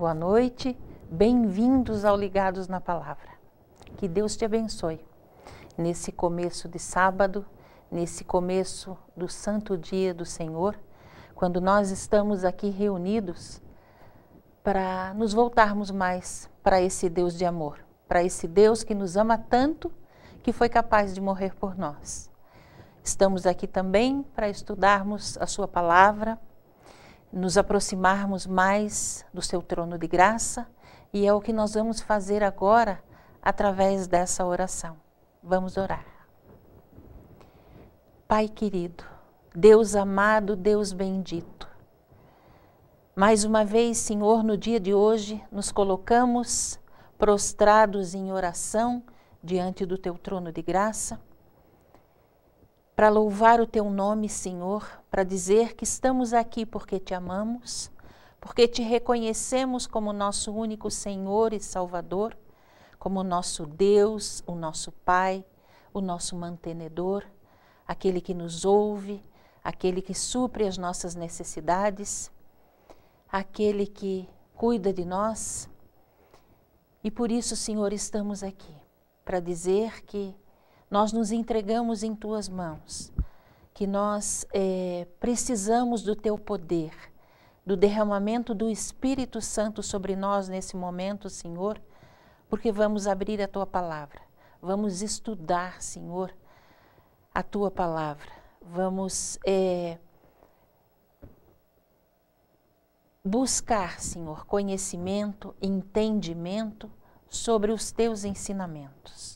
boa noite, bem-vindos ao Ligados na Palavra. Que Deus te abençoe nesse começo de sábado, nesse começo do santo dia do Senhor, quando nós estamos aqui reunidos para nos voltarmos mais para esse Deus de amor, para esse Deus que nos ama tanto, que foi capaz de morrer por nós. Estamos aqui também para estudarmos a sua palavra, nos aproximarmos mais do seu trono de graça, e é o que nós vamos fazer agora através dessa oração. Vamos orar. Pai querido, Deus amado, Deus bendito, mais uma vez, Senhor, no dia de hoje, nos colocamos prostrados em oração diante do teu trono de graça, para louvar o teu nome, Senhor, para dizer que estamos aqui porque te amamos, porque te reconhecemos como nosso único Senhor e Salvador, como nosso Deus, o nosso Pai, o nosso mantenedor, aquele que nos ouve, aquele que supre as nossas necessidades, aquele que cuida de nós. E por isso, Senhor, estamos aqui, para dizer que nós nos entregamos em tuas mãos, que nós precisamos do teu poder, do derramamento do Espírito Santo sobre nós nesse momento, Senhor, porque vamos abrir a tua palavra, vamos estudar, Senhor, a tua palavra, vamos buscar, Senhor, conhecimento, entendimento sobre os teus ensinamentos.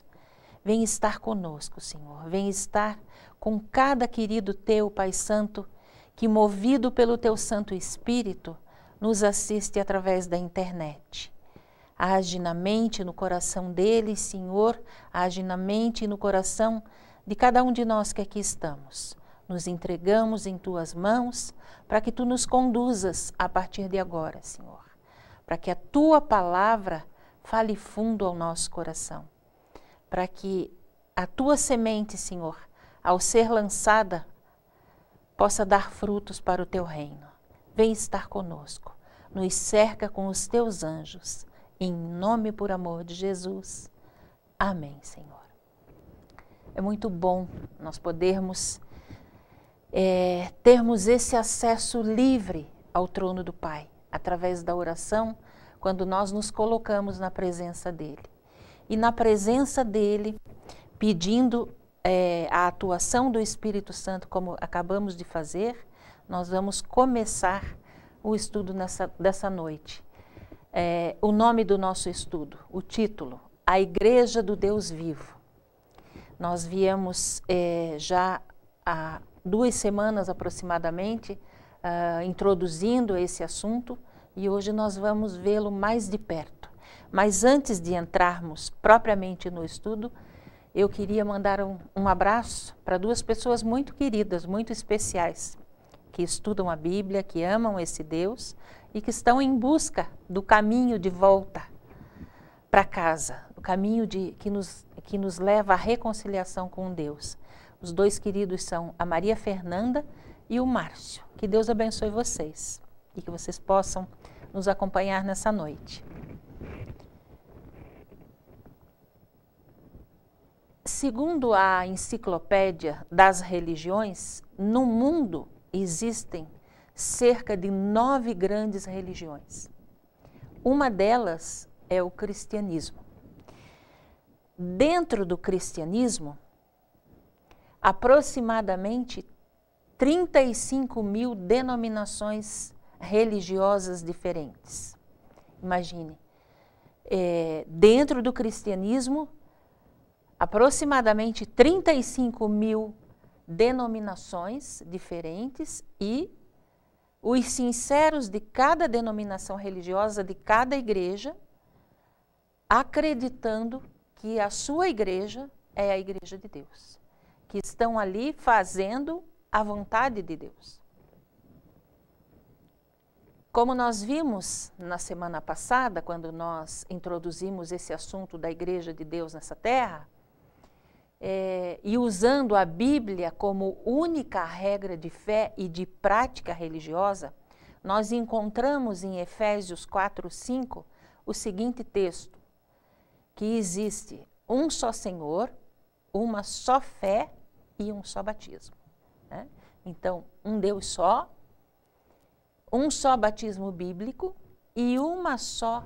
Vem estar conosco, Senhor, vem estar com cada querido teu, Pai Santo, que movido pelo teu Santo Espírito, nos assiste através da internet. Age na mente e no coração deles, Senhor, age na mente e no coração de cada um de nós que aqui estamos. Nos entregamos em tuas mãos para que tu nos conduzas a partir de agora, Senhor, para que a tua palavra fale fundo ao nosso coração, para que a tua semente, Senhor, ao ser lançada, possa dar frutos para o teu reino. Vem estar conosco, nos cerca com os teus anjos, em nome e por amor de Jesus. Amém, Senhor. É muito bom nós podermos termos esse acesso livre ao trono do Pai, através da oração, quando nós nos colocamos na presença dEle. E na presença dEle, pedindo a atuação do Espírito Santo, como acabamos de fazer, nós vamos começar o estudo dessa noite. O nome do nosso estudo, o título, A Igreja do Deus Vivo. Nós viemos já há 2 semanas aproximadamente introduzindo esse assunto e hoje nós vamos vê-lo mais de perto. Mas antes de entrarmos propriamente no estudo, eu queria mandar um abraço para 2 pessoas muito queridas, muito especiais, que estudam a Bíblia, que amam esse Deus e que estão em busca do caminho de volta para casa, o caminho que nos leva à reconciliação com Deus. Os 2 queridos são a Maria Fernanda e o Márcio. Que Deus abençoe vocês e que vocês possam nos acompanhar nessa noite. Segundo a Enciclopédia das Religiões, no mundo existem cerca de 9 grandes religiões. Uma delas é o cristianismo. Dentro do cristianismo, aproximadamente 35.000 denominações religiosas diferentes. Imagine, dentro do cristianismo, aproximadamente 35.000 denominações diferentes e os sinceros de cada denominação religiosa, de cada igreja, acreditando que a sua igreja é a igreja de Deus, que estão ali fazendo a vontade de Deus. Como nós vimos na semana passada, quando nós introduzimos esse assunto da igreja de Deus nessa terra, e usando a Bíblia como única regra de fé e de prática religiosa, nós encontramos em Efésios 4:5 o seguinte texto, que existe um só Senhor, uma só fé e um só batismo. Né? Então, um Deus só, um só batismo bíblico e uma só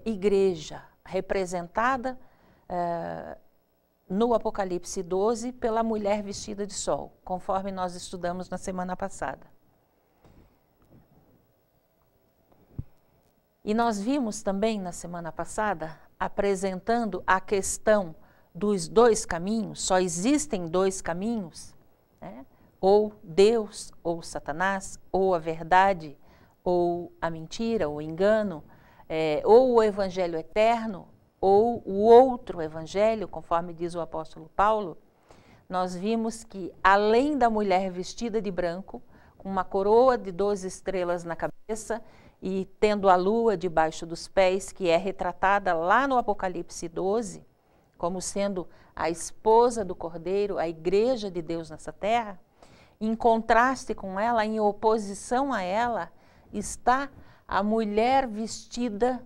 igreja, representada no Apocalipse 12 pela mulher vestida de sol, conforme nós estudamos na semana passada. E nós vimos também na semana passada, apresentando a questão dos dois caminhos, só existem dois caminhos, né? Ou Deus, ou Satanás, ou a verdade, ou a mentira, ou o engano, ou o evangelho eterno, ou o outro evangelho, conforme diz o apóstolo Paulo. Nós vimos que, além da mulher vestida de branco, com uma coroa de 12 estrelas na cabeça e tendo a lua debaixo dos pés, que é retratada lá no Apocalipse 12, como sendo a esposa do Cordeiro, a igreja de Deus nessa terra, em contraste com ela, em oposição a ela, está a mulher vestida,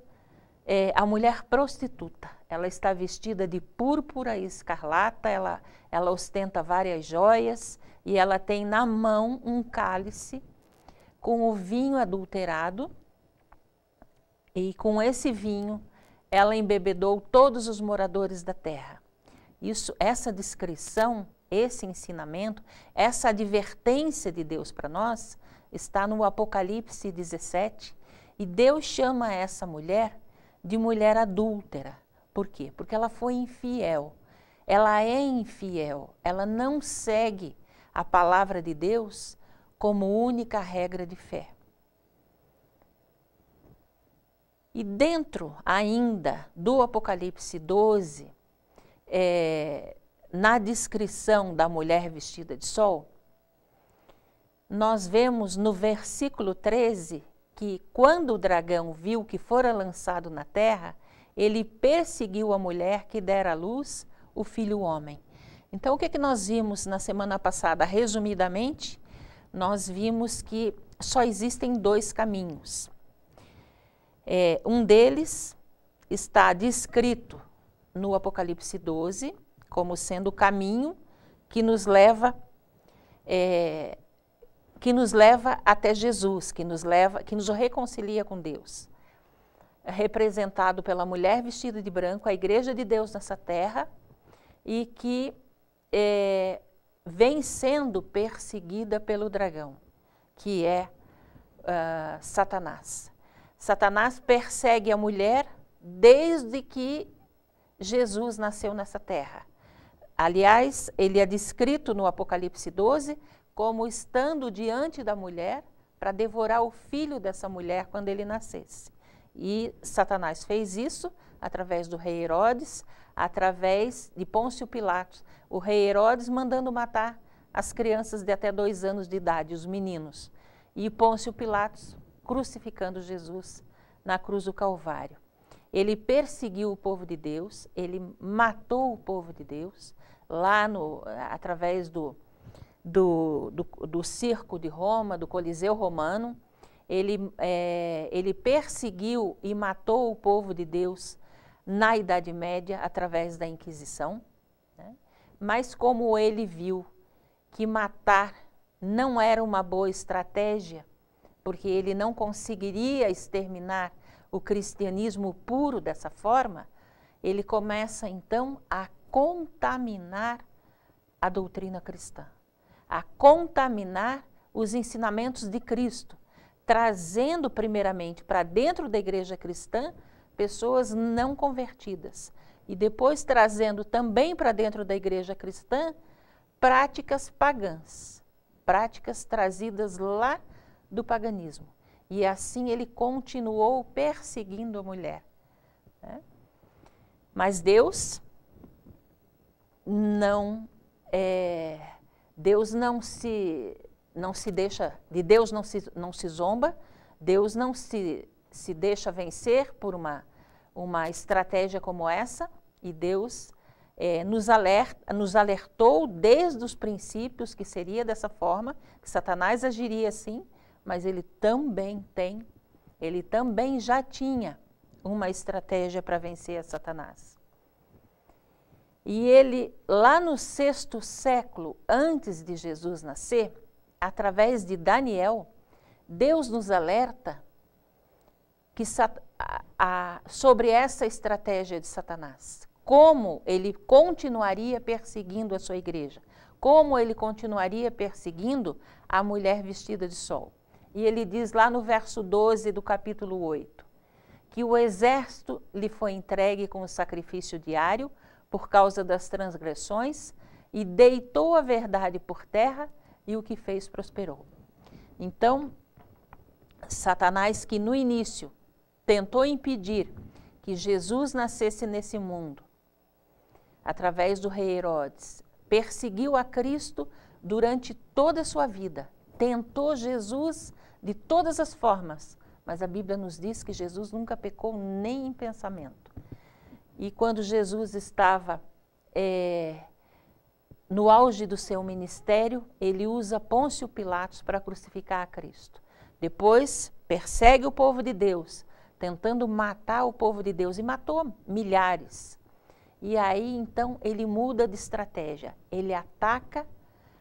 a mulher prostituta. Ela está vestida de púrpura e escarlata, ela ostenta várias joias e ela tem na mão um cálice com o vinho adulterado, e com esse vinho ela embebedou todos os moradores da terra. Essa descrição, esse ensinamento, essa advertência de Deus para nós está no Apocalipse 17, e Deus chama essa mulher de mulher adúltera. Por quê? Porque ela foi infiel. Ela é infiel, ela não segue a palavra de Deus como única regra de fé. E dentro ainda do Apocalipse 12, na descrição da mulher vestida de sol, nós vemos no versículo 13 que quando o dragão viu que fora lançado na terra, ele perseguiu a mulher que dera à luz o filho homem. Então, o que nós vimos na semana passada? Resumidamente, nós vimos que só existem dois caminhos. Um deles está descrito no Apocalipse 12 como sendo o caminho que nos leva até Jesus, que nos reconcilia com Deus. Representado pela mulher vestida de branco, a igreja de Deus nessa terra, e que vem sendo perseguida pelo dragão, que é Satanás. Satanás persegue a mulher desde que Jesus nasceu nessa terra. Aliás, ele é descrito no Apocalipse 12 como estando diante da mulher para devorar o filho dessa mulher quando ele nascesse. E Satanás fez isso através do rei Herodes, através de Pôncio Pilatos. O rei Herodes mandando matar as crianças de até 2 anos de idade, os meninos. E Pôncio Pilatos crucificando Jesus na cruz do Calvário. Ele perseguiu o povo de Deus, ele matou o povo de Deus, lá através do circo de Roma, do Coliseu Romano. Ele perseguiu e matou o povo de Deus na Idade Média, através da Inquisição, né? Mas como ele viu que matar não era uma boa estratégia, porque ele não conseguiria exterminar o cristianismo puro dessa forma, ele começa então a contaminar a doutrina cristã, a contaminar os ensinamentos de Cristo, trazendo primeiramente para dentro da igreja cristã pessoas não convertidas e depois trazendo também para dentro da igreja cristã práticas pagãs, práticas trazidas lá do paganismo. E assim ele continuou perseguindo a mulher, né? Mas Deus não se deixa, de Deus não se zomba, Deus não se deixa vencer por uma estratégia como essa, e Deus nos alertou desde os princípios que seria dessa forma, que Satanás agiria assim, mas ele também já tinha uma estratégia para vencer a Satanás. E ele, lá no 6º século antes de Jesus nascer, através de Daniel, Deus nos alerta que sobre essa estratégia de Satanás. Como ele continuaria perseguindo a sua igreja. Como ele continuaria perseguindo a mulher vestida de sol. E ele diz lá no verso 12 do capítulo 8, que o exército lhe foi entregue com o sacrifício diário por causa das transgressões e deitou a verdade por terra e o que fez prosperou. Então, Satanás, que no início tentou impedir que Jesus nascesse nesse mundo, através do rei Herodes, perseguiu a Cristo durante toda a sua vida, tentou Jesus de todas as formas, mas a Bíblia nos diz que Jesus nunca pecou nem em pensamento. E quando Jesus estava no auge do seu ministério, ele usa Pôncio Pilatos para crucificar a Cristo. Depois, persegue o povo de Deus, tentando matar o povo de Deus, e matou milhares. E aí, então, ele muda de estratégia. Ele ataca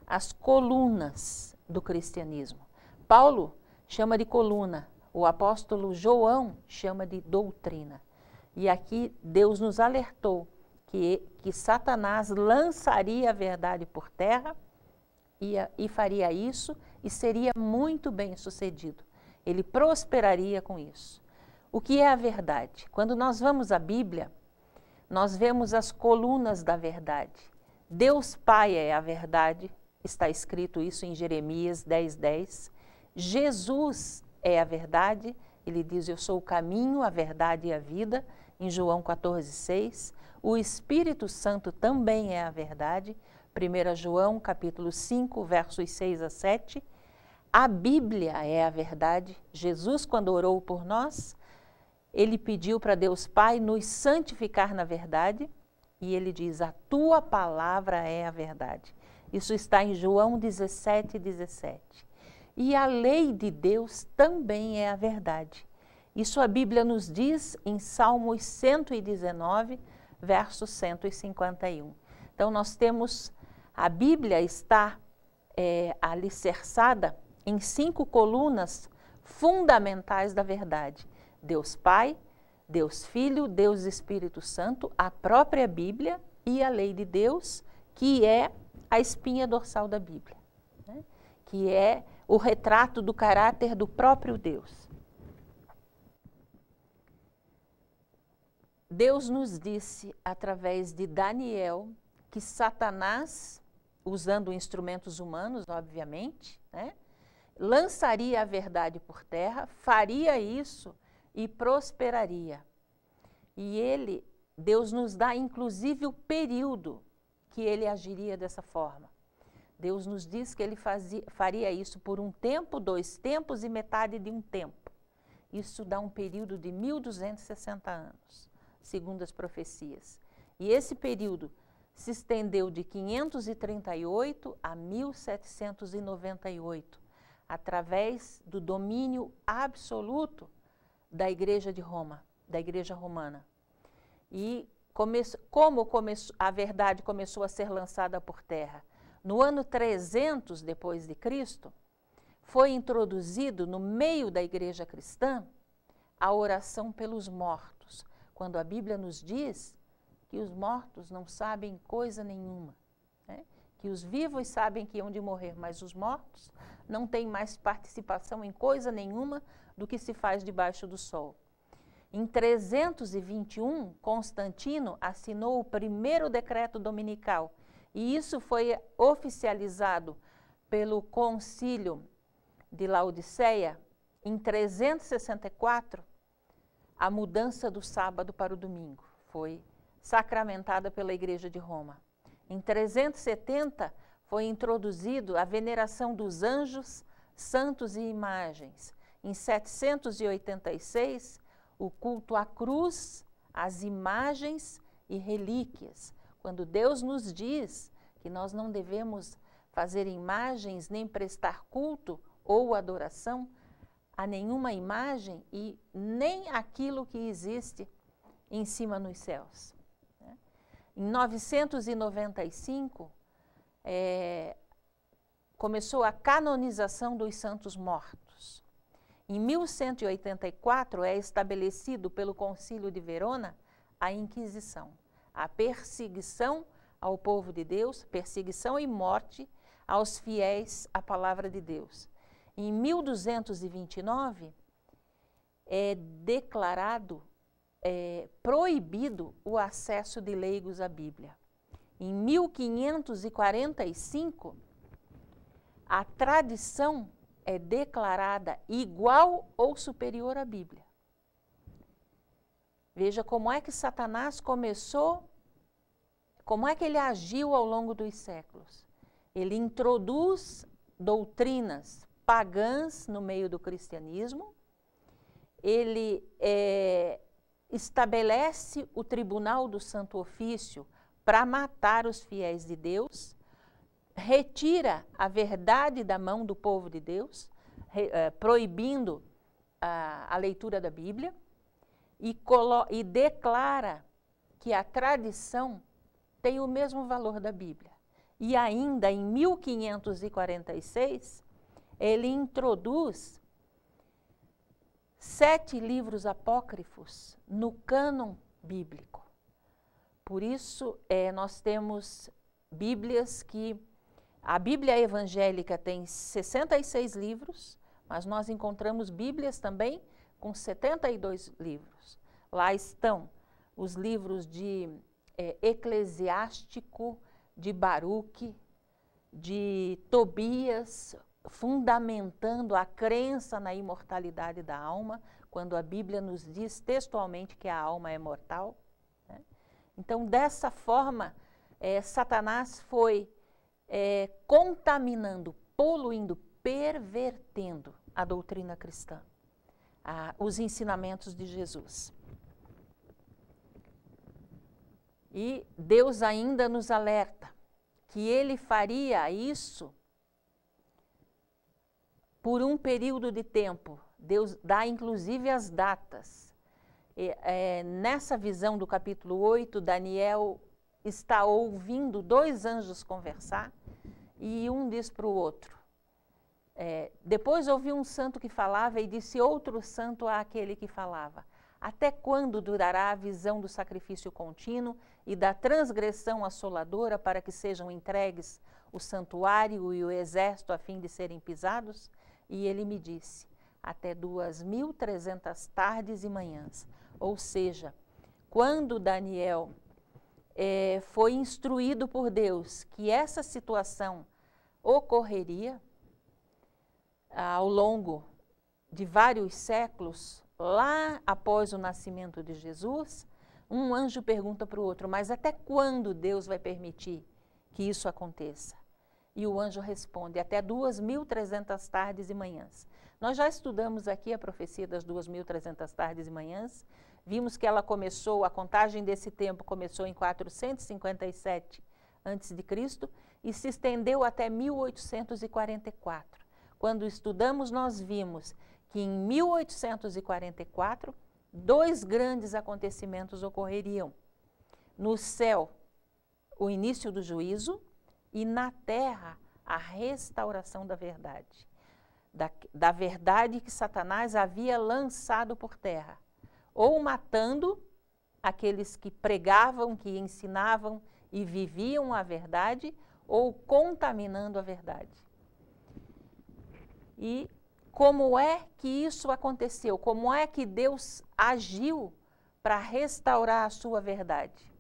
as colunas do cristianismo. Paulo chama de coluna, o apóstolo João chama de doutrina. E aqui Deus nos alertou que Satanás lançaria a verdade por terra e faria isso e seria muito bem sucedido. Ele prosperaria com isso. O que é a verdade? Quando nós vamos à Bíblia, nós vemos as colunas da verdade. Deus Pai é a verdade, está escrito isso em Jeremias 10:10. Jesus é a verdade, ele diz, eu sou o caminho, a verdade e a vida, em João 14:6. O Espírito Santo também é a verdade, 1 João capítulo 5, versos 6 a 7. A Bíblia é a verdade. Jesus, quando orou por nós, ele pediu para Deus Pai nos santificar na verdade, e ele diz, a tua palavra é a verdade. Isso está em João 17:17. E a lei de Deus também é a verdade. Isso a Bíblia nos diz em Salmos 119, verso 151. Então nós temos, a Bíblia está alicerçada em 5 colunas fundamentais da verdade. Deus Pai, Deus Filho, Deus Espírito Santo, a própria Bíblia e a lei de Deus, que é a espinha dorsal da Bíblia, né? Que é o retrato do caráter do próprio Deus. Deus nos disse, através de Daniel, que Satanás, usando instrumentos humanos, obviamente, né, lançaria a verdade por terra, faria isso e prosperaria. E Deus nos dá inclusive o período que ele agiria dessa forma. Deus nos diz que ele faria isso por 1 tempo, 2 tempos e metade de 1 tempo. Isso dá um período de 1260 anos, segundo as profecias. E esse período se estendeu de 538 a 1798, através do domínio absoluto da Igreja de Roma, da Igreja Romana. E como a verdade começou a ser lançada por terra? No ano 300 depois de Cristo, foi introduzido no meio da igreja cristã a oração pelos mortos, quando a Bíblia nos diz que os mortos não sabem coisa nenhuma, né? Que os vivos sabem que hão de morrer, mas os mortos não têm mais participação em coisa nenhuma do que se faz debaixo do sol. Em 321, Constantino assinou o primeiro decreto dominical, e isso foi oficializado pelo Concílio de Laodiceia. Em 364, a mudança do sábado para o domingo foi sacramentada pela Igreja de Roma. Em 370, foi introduzido a veneração dos anjos, santos e imagens. Em 786, o culto à cruz, às imagens e relíquias. Quando Deus nos diz que nós não devemos fazer imagens nem prestar culto ou adoração a nenhuma imagem e nem aquilo que existe em cima nos céus. Em 995, começou a canonização dos santos mortos. Em 1184 é estabelecido pelo Concílio de Verona a Inquisição, a perseguição ao povo de Deus, perseguição e morte aos fiéis à palavra de Deus. Em 1229 é declarado proibido o acesso de leigos à Bíblia. Em 1545, a tradição é declarada igual ou superior à Bíblia. Veja como é que Satanás começou, como é que ele agiu ao longo dos séculos. Ele introduz doutrinas pagãs no meio do cristianismo, ele estabelece o tribunal do Santo Ofício para matar os fiéis de Deus, retira a verdade da mão do povo de Deus, proibindo a leitura da Bíblia, e declara que a tradição tem o mesmo valor da Bíblia. E ainda em 1546, ele introduz 7 livros apócrifos no cânon bíblico. Por isso, nós temos Bíblias que... A Bíblia evangélica tem 66 livros, mas nós encontramos Bíblias também com 72 livros. Lá estão os livros de Eclesiástico, de Baruque, de Tobias, fundamentando a crença na imortalidade da alma, quando a Bíblia nos diz textualmente que a alma é mortal. Né? Então, dessa forma, Satanás foi contaminando, poluindo, pervertendo a doutrina cristã, os ensinamentos de Jesus. E Deus ainda nos alerta que ele faria isso por um período de tempo. Deus dá inclusive as datas. Nessa visão do capítulo 8, Daniel está ouvindo 2 anjos conversar e um diz para o outro. Depois ouviu um santo que falava e disse outro santo àquele que falava: até quando durará a visão do sacrifício contínuo e da transgressão assoladora para que sejam entregues o santuário e o exército a fim de serem pisados? E ele me disse: até 2300 tardes e manhãs. Ou seja, quando Daniel foi instruído por Deus que essa situação ocorreria ao longo de vários séculos, lá após o nascimento de Jesus, um anjo pergunta para o outro: mas até quando Deus vai permitir que isso aconteça? E o anjo responde: até 2300 tardes e manhãs. Nós já estudamos aqui a profecia das 2300 tardes e manhãs, vimos que ela começou, a contagem desse tempo começou em 457 a.C. e se estendeu até 1844. Quando estudamos, nós vimos que em 1844, 2 grandes acontecimentos ocorreriam. No céu, o início do juízo, e na terra, a restauração da verdade. Da verdade que Satanás havia lançado por terra, ou matando aqueles que pregavam, que ensinavam e viviam a verdade, ou contaminando a verdade. E como é que isso aconteceu? Como é que Deus agiu para restaurar a sua verdade?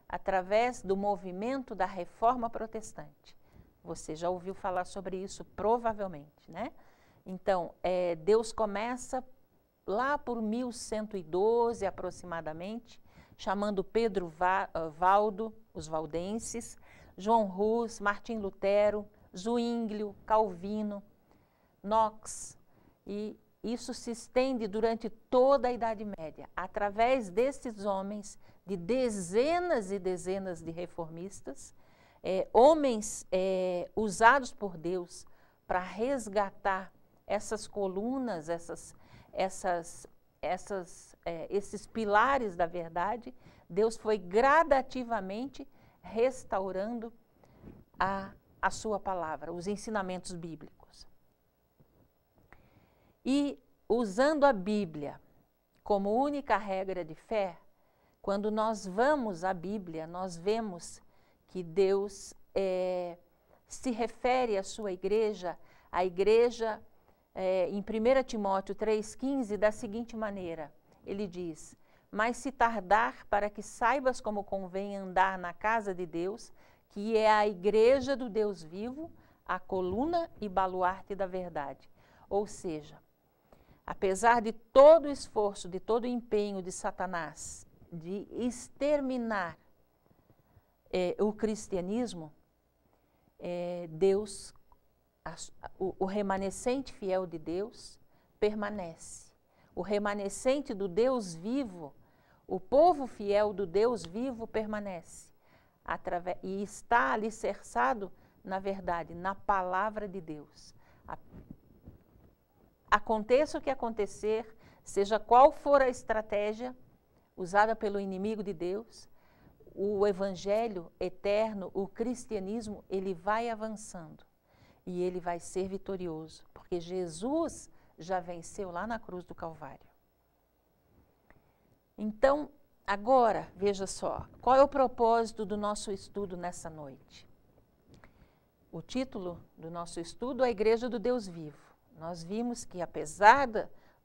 Através do movimento da Reforma Protestante. Você já ouviu falar sobre isso, provavelmente, né? Então, Deus começa lá por 1112 aproximadamente, chamando Pedro Valdo, os valdenses, João Hus, Martim Lutero, Zwinglio, Calvino, Knox, e isso se estende durante toda a Idade Média, através desses homens, de dezenas e dezenas de reformistas, homens usados por Deus para resgatar essas colunas, esses pilares da verdade, Deus foi gradativamente restaurando a sua palavra, os ensinamentos bíblicos. E usando a Bíblia como única regra de fé, quando nós vamos à Bíblia, nós vemos que Deus se refere à sua igreja, a igreja em 1 Timóteo 3,15, da seguinte maneira, ele diz: mas se tardar, para que saibas como convém andar na casa de Deus, que é a igreja do Deus vivo, a coluna e baluarte da verdade. Ou seja, apesar de todo o esforço, de todo o empenho de Satanás de exterminar o cristianismo, Deus, o remanescente fiel de Deus permanece. O remanescente do Deus vivo, o povo fiel do Deus vivo permanece. E está alicerçado na verdade, na palavra de Deus. Aconteça o que acontecer, seja qual for a estratégia usada pelo inimigo de Deus, o evangelho eterno, o cristianismo, ele vai avançando e ele vai ser vitorioso, porque Jesus já venceu lá na cruz do Calvário. Então, agora, veja só, qual é o propósito do nosso estudo nessa noite? O título do nosso estudo é a Igreja do Deus Vivo. Nós vimos que, apesar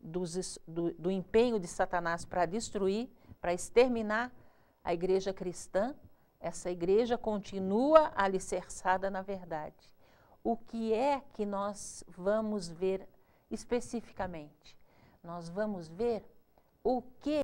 do empenho de Satanás para destruir, para exterminar a igreja cristã, essa igreja continua alicerçada na verdade. O que é que nós vamos ver especificamente? Nós vamos ver o que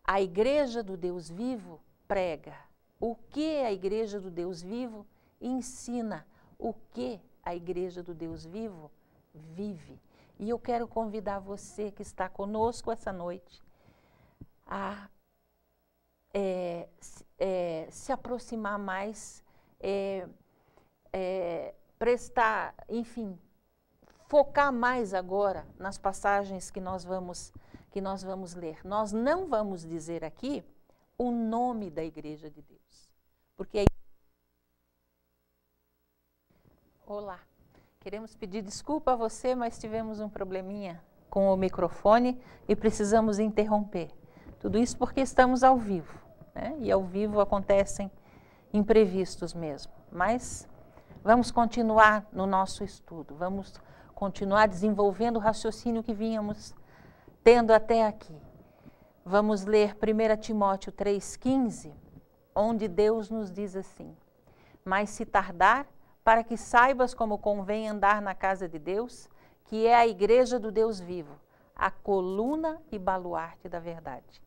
a Igreja do Deus Vivo prega, o que a Igreja do Deus Vivo ensina, o que a Igreja do Deus Vivo vive. E eu quero convidar você que está conosco essa noite a se aproximar mais, prestar, enfim, focar mais agora nas passagens que nós vamos ler. Nós não vamos dizer aqui o nome da Igreja de Deus, porque Olá, queremos pedir desculpa a você, mas tivemos um probleminha com o microfone e precisamos interromper. Tudo isso porque estamos ao vivo, né? E ao vivo acontecem imprevistos mesmo. Mas vamos continuar no nosso estudo, vamos continuar desenvolvendo o raciocínio que vínhamos tendo até aqui. Vamos ler 1 Timóteo 3,15, onde Deus nos diz assim: mas se tardar, para que saibas como convém andar na casa de Deus, que é a igreja do Deus vivo, a coluna e baluarte da verdade.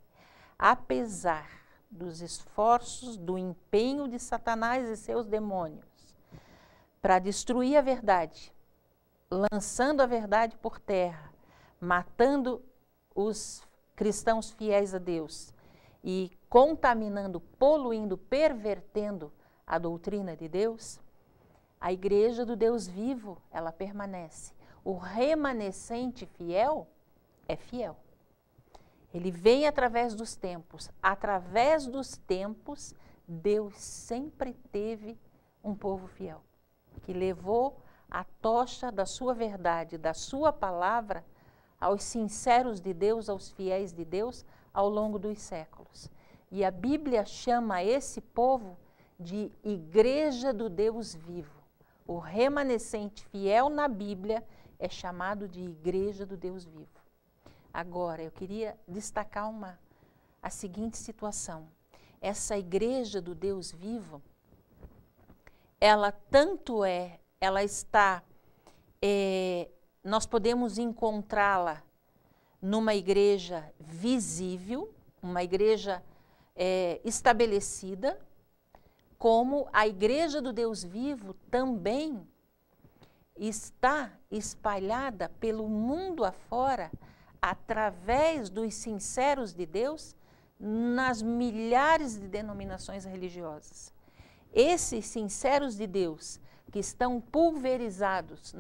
Apesar dos esforços, do empenho de Satanás e seus demônios para destruir a verdade, lançando a verdade por terra, matando os cristãos fiéis a Deus e contaminando, poluindo, pervertendo a doutrina de Deus, a igreja do Deus vivo, ela permanece. O remanescente fiel é fiel. Ele vem através dos tempos. Através dos tempos, Deus sempre teve um povo fiel, que levou a tocha da sua verdade, da sua palavra, aos sinceros de Deus, aos fiéis de Deus, ao longo dos séculos. E a Bíblia chama esse povo de Igreja do Deus Vivo. O remanescente fiel na Bíblia é chamado de Igreja do Deus Vivo. Agora, eu queria destacar a seguinte situação. Essa Igreja do Deus Vivo, ela está, nós podemos encontrá-la numa igreja visível, uma igreja estabelecida, como a Igreja do Deus Vivo também está espalhada pelo mundo afora, através dos sinceros de Deus, nas milhares de denominações religiosas. Esses sinceros de Deus que estão pulverizados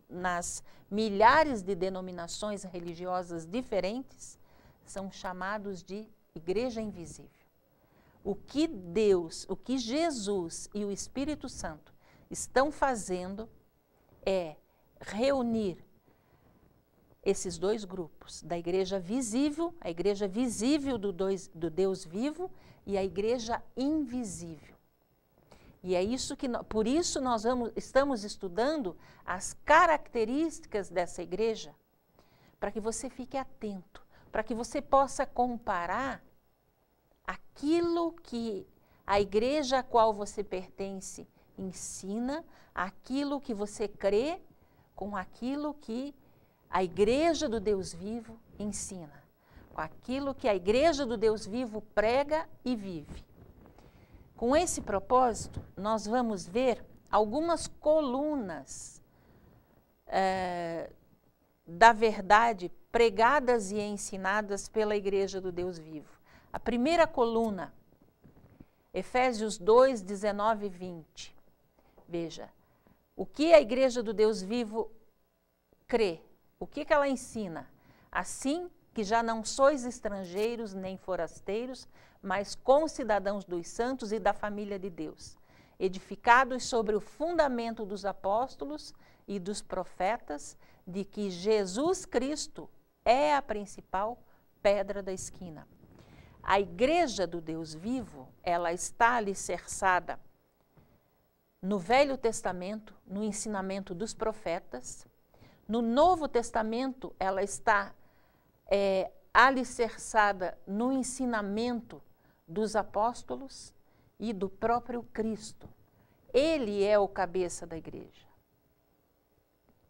nas milhares de denominações religiosas diferentes, são chamados de igreja invisível. O que Deus, o que Jesus e o Espírito Santo estão fazendo é reunir esses dois grupos, da igreja visível, a igreja visível do Deus vivo e a igreja invisível. E é isso que, por isso nós estamos estudando as características dessa igreja, para que você fique atento, para que você possa comparar aquilo que a igreja a qual você pertence ensina, aquilo que você crê, com aquilo que a igreja do Deus vivo ensina, com aquilo que a igreja do Deus vivo prega e vive. Com esse propósito, nós vamos ver algumas colunas da verdade pregadas e ensinadas pela igreja do Deus vivo. A primeira coluna, Efésios 2, 19 e 20. Veja, o que a igreja do Deus vivo crê, o que ela ensina? Assim que já não sois estrangeiros nem forasteiros, mas concidadãos dos santos e da família de Deus, edificados sobre o fundamento dos apóstolos e dos profetas, de que Jesus Cristo é a principal pedra da esquina. A igreja do Deus vivo, ela está alicerçada no Velho Testamento, no ensinamento dos profetas. No Novo Testamento, ela está alicerçada no ensinamento dos apóstolos e do próprio Cristo. Ele é o cabeça da igreja.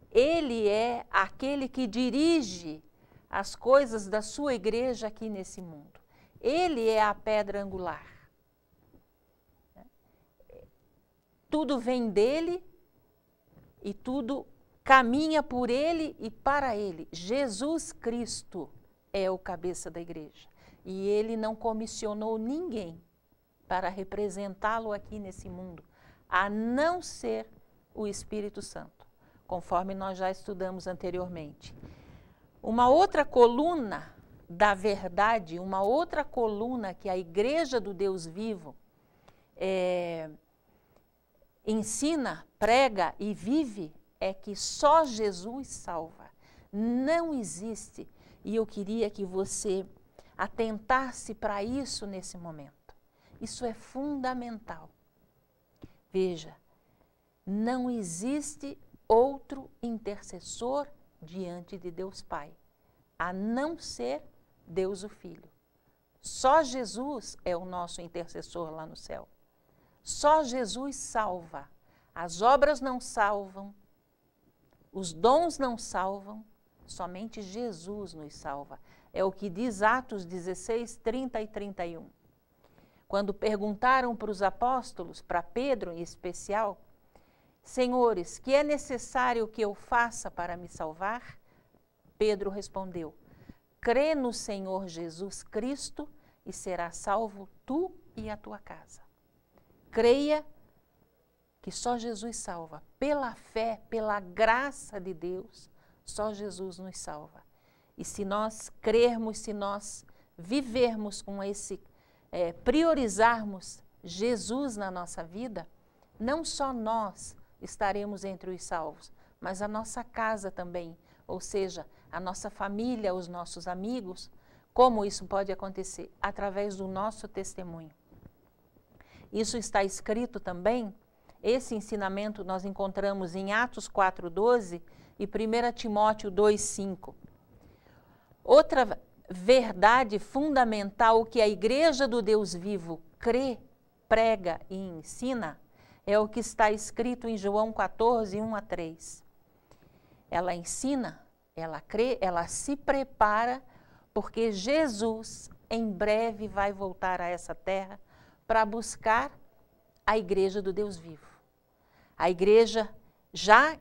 Ele é aquele que dirige as coisas da sua igreja aqui nesse mundo. Ele é a pedra angular. Tudo vem dele e tudo caminha por ele e para ele. Jesus Cristo é o cabeça da igreja. E ele não comissionou ninguém para representá-lo aqui nesse mundo, a não ser o Espírito Santo, conforme nós já estudamos anteriormente. Uma outra coluna da verdade, uma outra coluna que a igreja do Deus vivo ensina, prega e vive, é que só Jesus salva. Não existe, e eu queria que você atentasse para isso nesse momento. Isso é fundamental. Veja, não existe outro intercessor diante de Deus Pai, a não ser Deus o Filho. Só Jesus é o nosso intercessor lá no céu. Só Jesus salva. As obras não salvam, os dons não salvam, somente Jesus nos salva. É o que diz Atos 16, 30 e 31. Quando perguntaram para os apóstolos, para Pedro em especial, Senhores, que é necessário que eu faça para me salvar? Pedro respondeu, crê no Senhor Jesus Cristo e será salvo tu e a tua casa. Creia que só Jesus salva. Pela fé, pela graça de Deus, só Jesus nos salva. E se nós crermos, se nós vivermos com esse, priorizarmos Jesus na nossa vida, não só nós estaremos entre os salvos, mas a nossa casa também, ou seja, a nossa família, os nossos amigos. Como isso pode acontecer? Através do nosso testemunho. Isso está escrito também, esse ensinamento nós encontramos em Atos 4:12 e 1 Timóteo 2:5. Outra verdade fundamental que a igreja do Deus vivo crê, prega e ensina é o que está escrito em João 14, 1 a 3. Ela ensina, ela crê, ela se prepara, porque Jesus em breve vai voltar a essa terra para buscar a igreja do Deus vivo. A igreja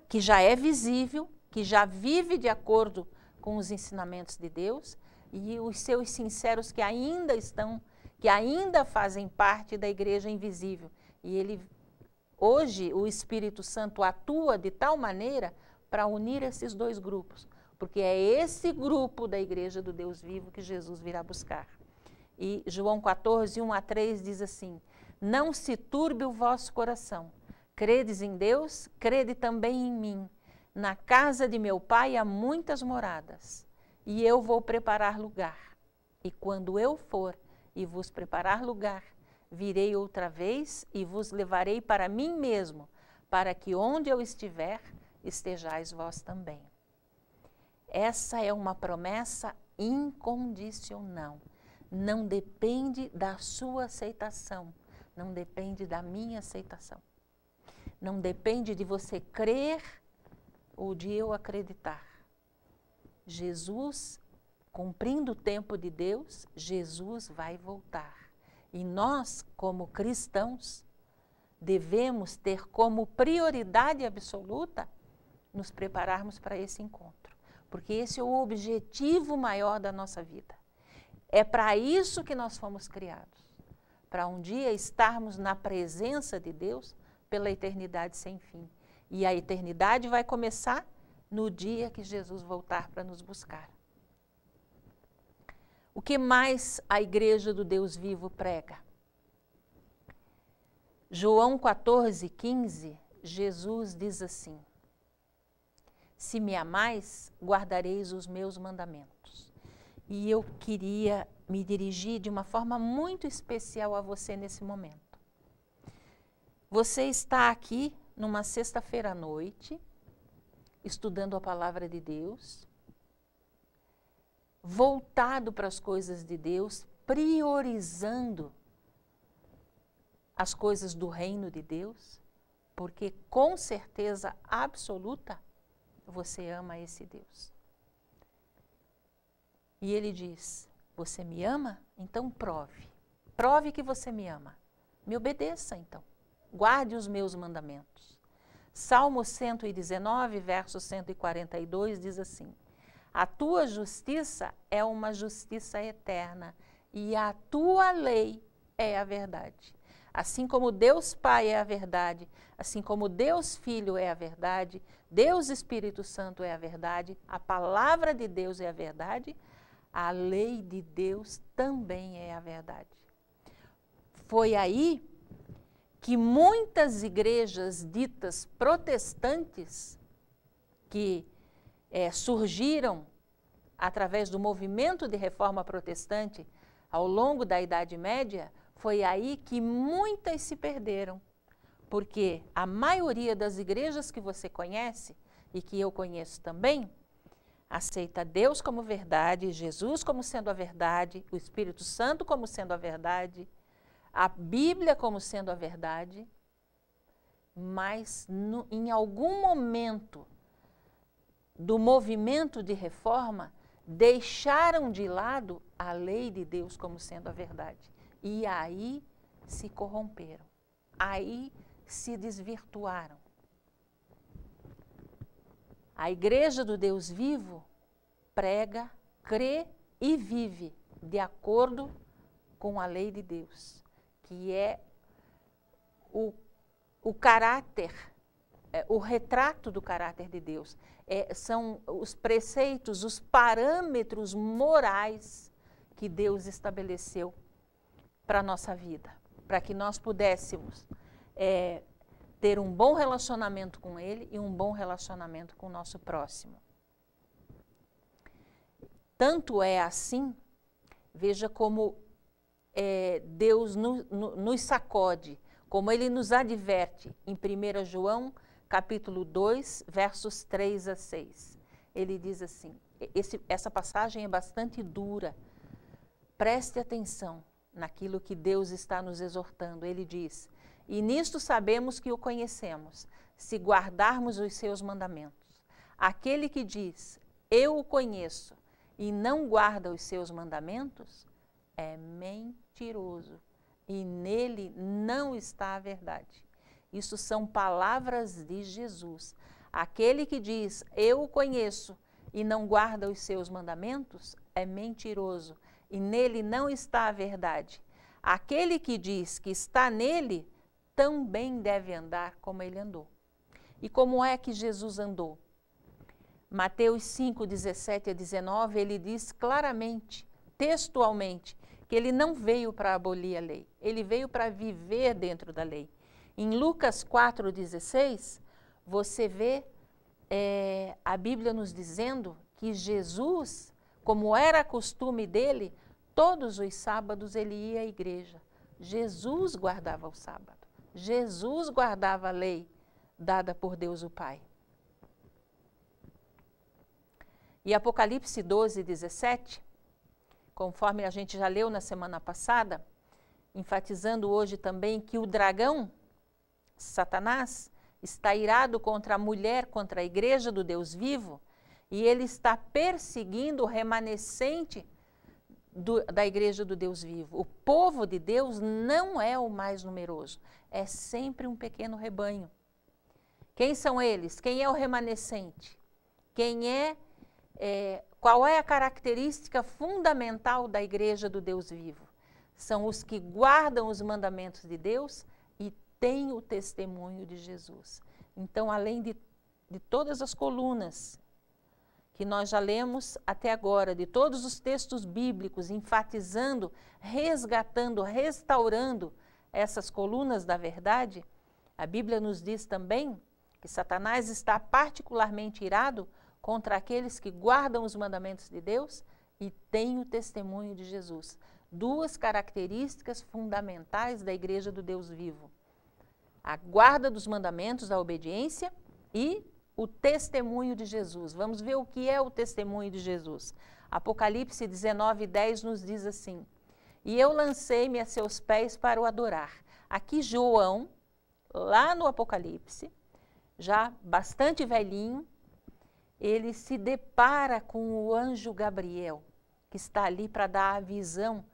que já é visível, que já vive de acordo com os ensinamentos de Deus, e os seus sinceros que ainda fazem parte da igreja invisível. E ele Hoje, o Espírito Santo atua de tal maneira para unir esses dois grupos, porque é esse grupo da Igreja do Deus Vivo que Jesus virá buscar. E João 14, 1 a 3 diz assim: não se turbe o vosso coração. Credes em Deus, crede também em mim. Na casa de meu Pai há muitas moradas, e eu vou preparar lugar. E quando eu for e vos preparar lugar, virei outra vez e vos levarei para mim mesmo, para que onde eu estiver, estejais vós também. Essa é uma promessa incondicional. Não depende da sua aceitação, não depende da minha aceitação. Não depende de você crer ou de eu acreditar. Jesus, cumprindo o tempo de Deus, Jesus vai voltar. E nós, como cristãos, devemos ter como prioridade absoluta nos prepararmos para esse encontro. Porque esse é o objetivo maior da nossa vida. É para isso que nós fomos criados. Para um dia estarmos na presença de Deus pela eternidade sem fim. E a eternidade vai começar no dia que Jesus voltar para nos buscar. O que mais a Igreja do Deus Vivo prega? João 14, 15, Jesus diz assim: se me amais, guardareis os meus mandamentos. E eu queria me dirigir de uma forma muito especial a você nesse momento. Você está aqui numa sexta-feira à noite, estudando a palavra de Deus, voltado para as coisas de Deus, priorizando as coisas do reino de Deus, porque com certeza absoluta você ama esse Deus. E ele diz: você me ama? Então prove. Prove que você me ama. Me obedeça então. Guarde os meus mandamentos. Salmo 119, verso 142 diz assim: a tua justiça é uma justiça eterna e a tua lei é a verdade. Assim como Deus Pai é a verdade, assim como Deus Filho é a verdade, Deus Espírito Santo é a verdade, a palavra de Deus é a verdade, a lei de Deus também é a verdade. Foi aí que muitas igrejas ditas protestantes, que surgiram através do movimento de reforma protestante ao longo da Idade Média, foi aí que muitas se perderam, porque a maioria das igrejas que você conhece, e que eu conheço também, aceita Deus como verdade, Jesus como sendo a verdade, o Espírito Santo como sendo a verdade, a Bíblia como sendo a verdade, mas em algum momento do movimento de reforma, deixaram de lado a lei de Deus como sendo a verdade. E aí se corromperam, aí se desvirtuaram. A Igreja do Deus Vivo prega, crê e vive de acordo com a lei de Deus, que é o caráter, o retrato do caráter de Deus. São os preceitos, os parâmetros morais que Deus estabeleceu para a nossa vida, para que nós pudéssemos ter um bom relacionamento com Ele e um bom relacionamento com o nosso próximo. Tanto é assim, veja como Deus nos sacode, como Ele nos adverte em 1 João, capítulo 2, versos 3 a 6. Ele diz assim, essa passagem é bastante dura, preste atenção naquilo que Deus está nos exortando. Ele diz: e nisto sabemos que o conhecemos, se guardarmos os seus mandamentos. Aquele que diz, eu o conheço, e não guarda os seus mandamentos, é mentiroso, e nele não está a verdade. Isso são palavras de Jesus. Aquele que diz, eu o conheço, e não guarda os seus mandamentos, é mentiroso, e nele não está a verdade. Aquele que diz que está nele, também deve andar como ele andou. E como é que Jesus andou? Mateus 5, 17 a 19, ele diz claramente, textualmente, que ele não veio para abolir a lei, ele veio para viver dentro da lei. Em Lucas 4, 16, você vê a Bíblia nos dizendo que Jesus, como era costume dele, todos os sábados ele ia à igreja. Jesus guardava o sábado, Jesus guardava a lei dada por Deus o Pai. E Apocalipse 12, 17, conforme a gente já leu na semana passada, enfatizando hoje também que o dragão, Satanás, está irado contra a mulher, contra a igreja do Deus vivo, e ele está perseguindo o remanescente da igreja do Deus vivo. O povo de Deus não é o mais numeroso, é sempre um pequeno rebanho. Quem são eles? Quem é o remanescente? Qual é a característica fundamental da igreja do Deus vivo? São os que guardam os mandamentos de Deus e têm o testemunho de Jesus. Então, além de todas as colunas que nós já lemos até agora, de todos os textos bíblicos enfatizando, resgatando, restaurando essas colunas da verdade, a Bíblia nos diz também que Satanás está particularmente irado contra aqueles que guardam os mandamentos de Deus e têm o testemunho de Jesus. Duas características fundamentais da igreja do Deus vivo: a guarda dos mandamentos, a obediência e o testemunho de Jesus. Vamos ver o que é o testemunho de Jesus. Apocalipse 19, 10 nos diz assim: e eu lancei-me a seus pés para o adorar. Aqui João, lá no Apocalipse, já bastante velhinho, ele se depara com o anjo Gabriel, que está ali para dar a visão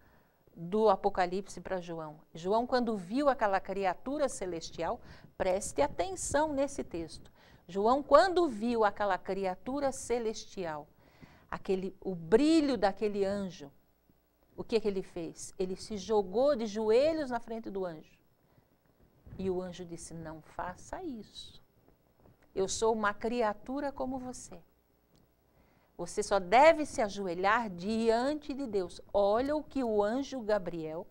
do Apocalipse para João. João, quando viu aquela criatura celestial, preste atenção nesse texto. João, quando viu aquela criatura celestial, o brilho daquele anjo, o que ele fez? Ele se jogou de joelhos na frente do anjo. E o anjo disse: não faça isso. Eu sou uma criatura como você. Você só deve se ajoelhar diante de Deus. Olha o que o anjo Gabriel,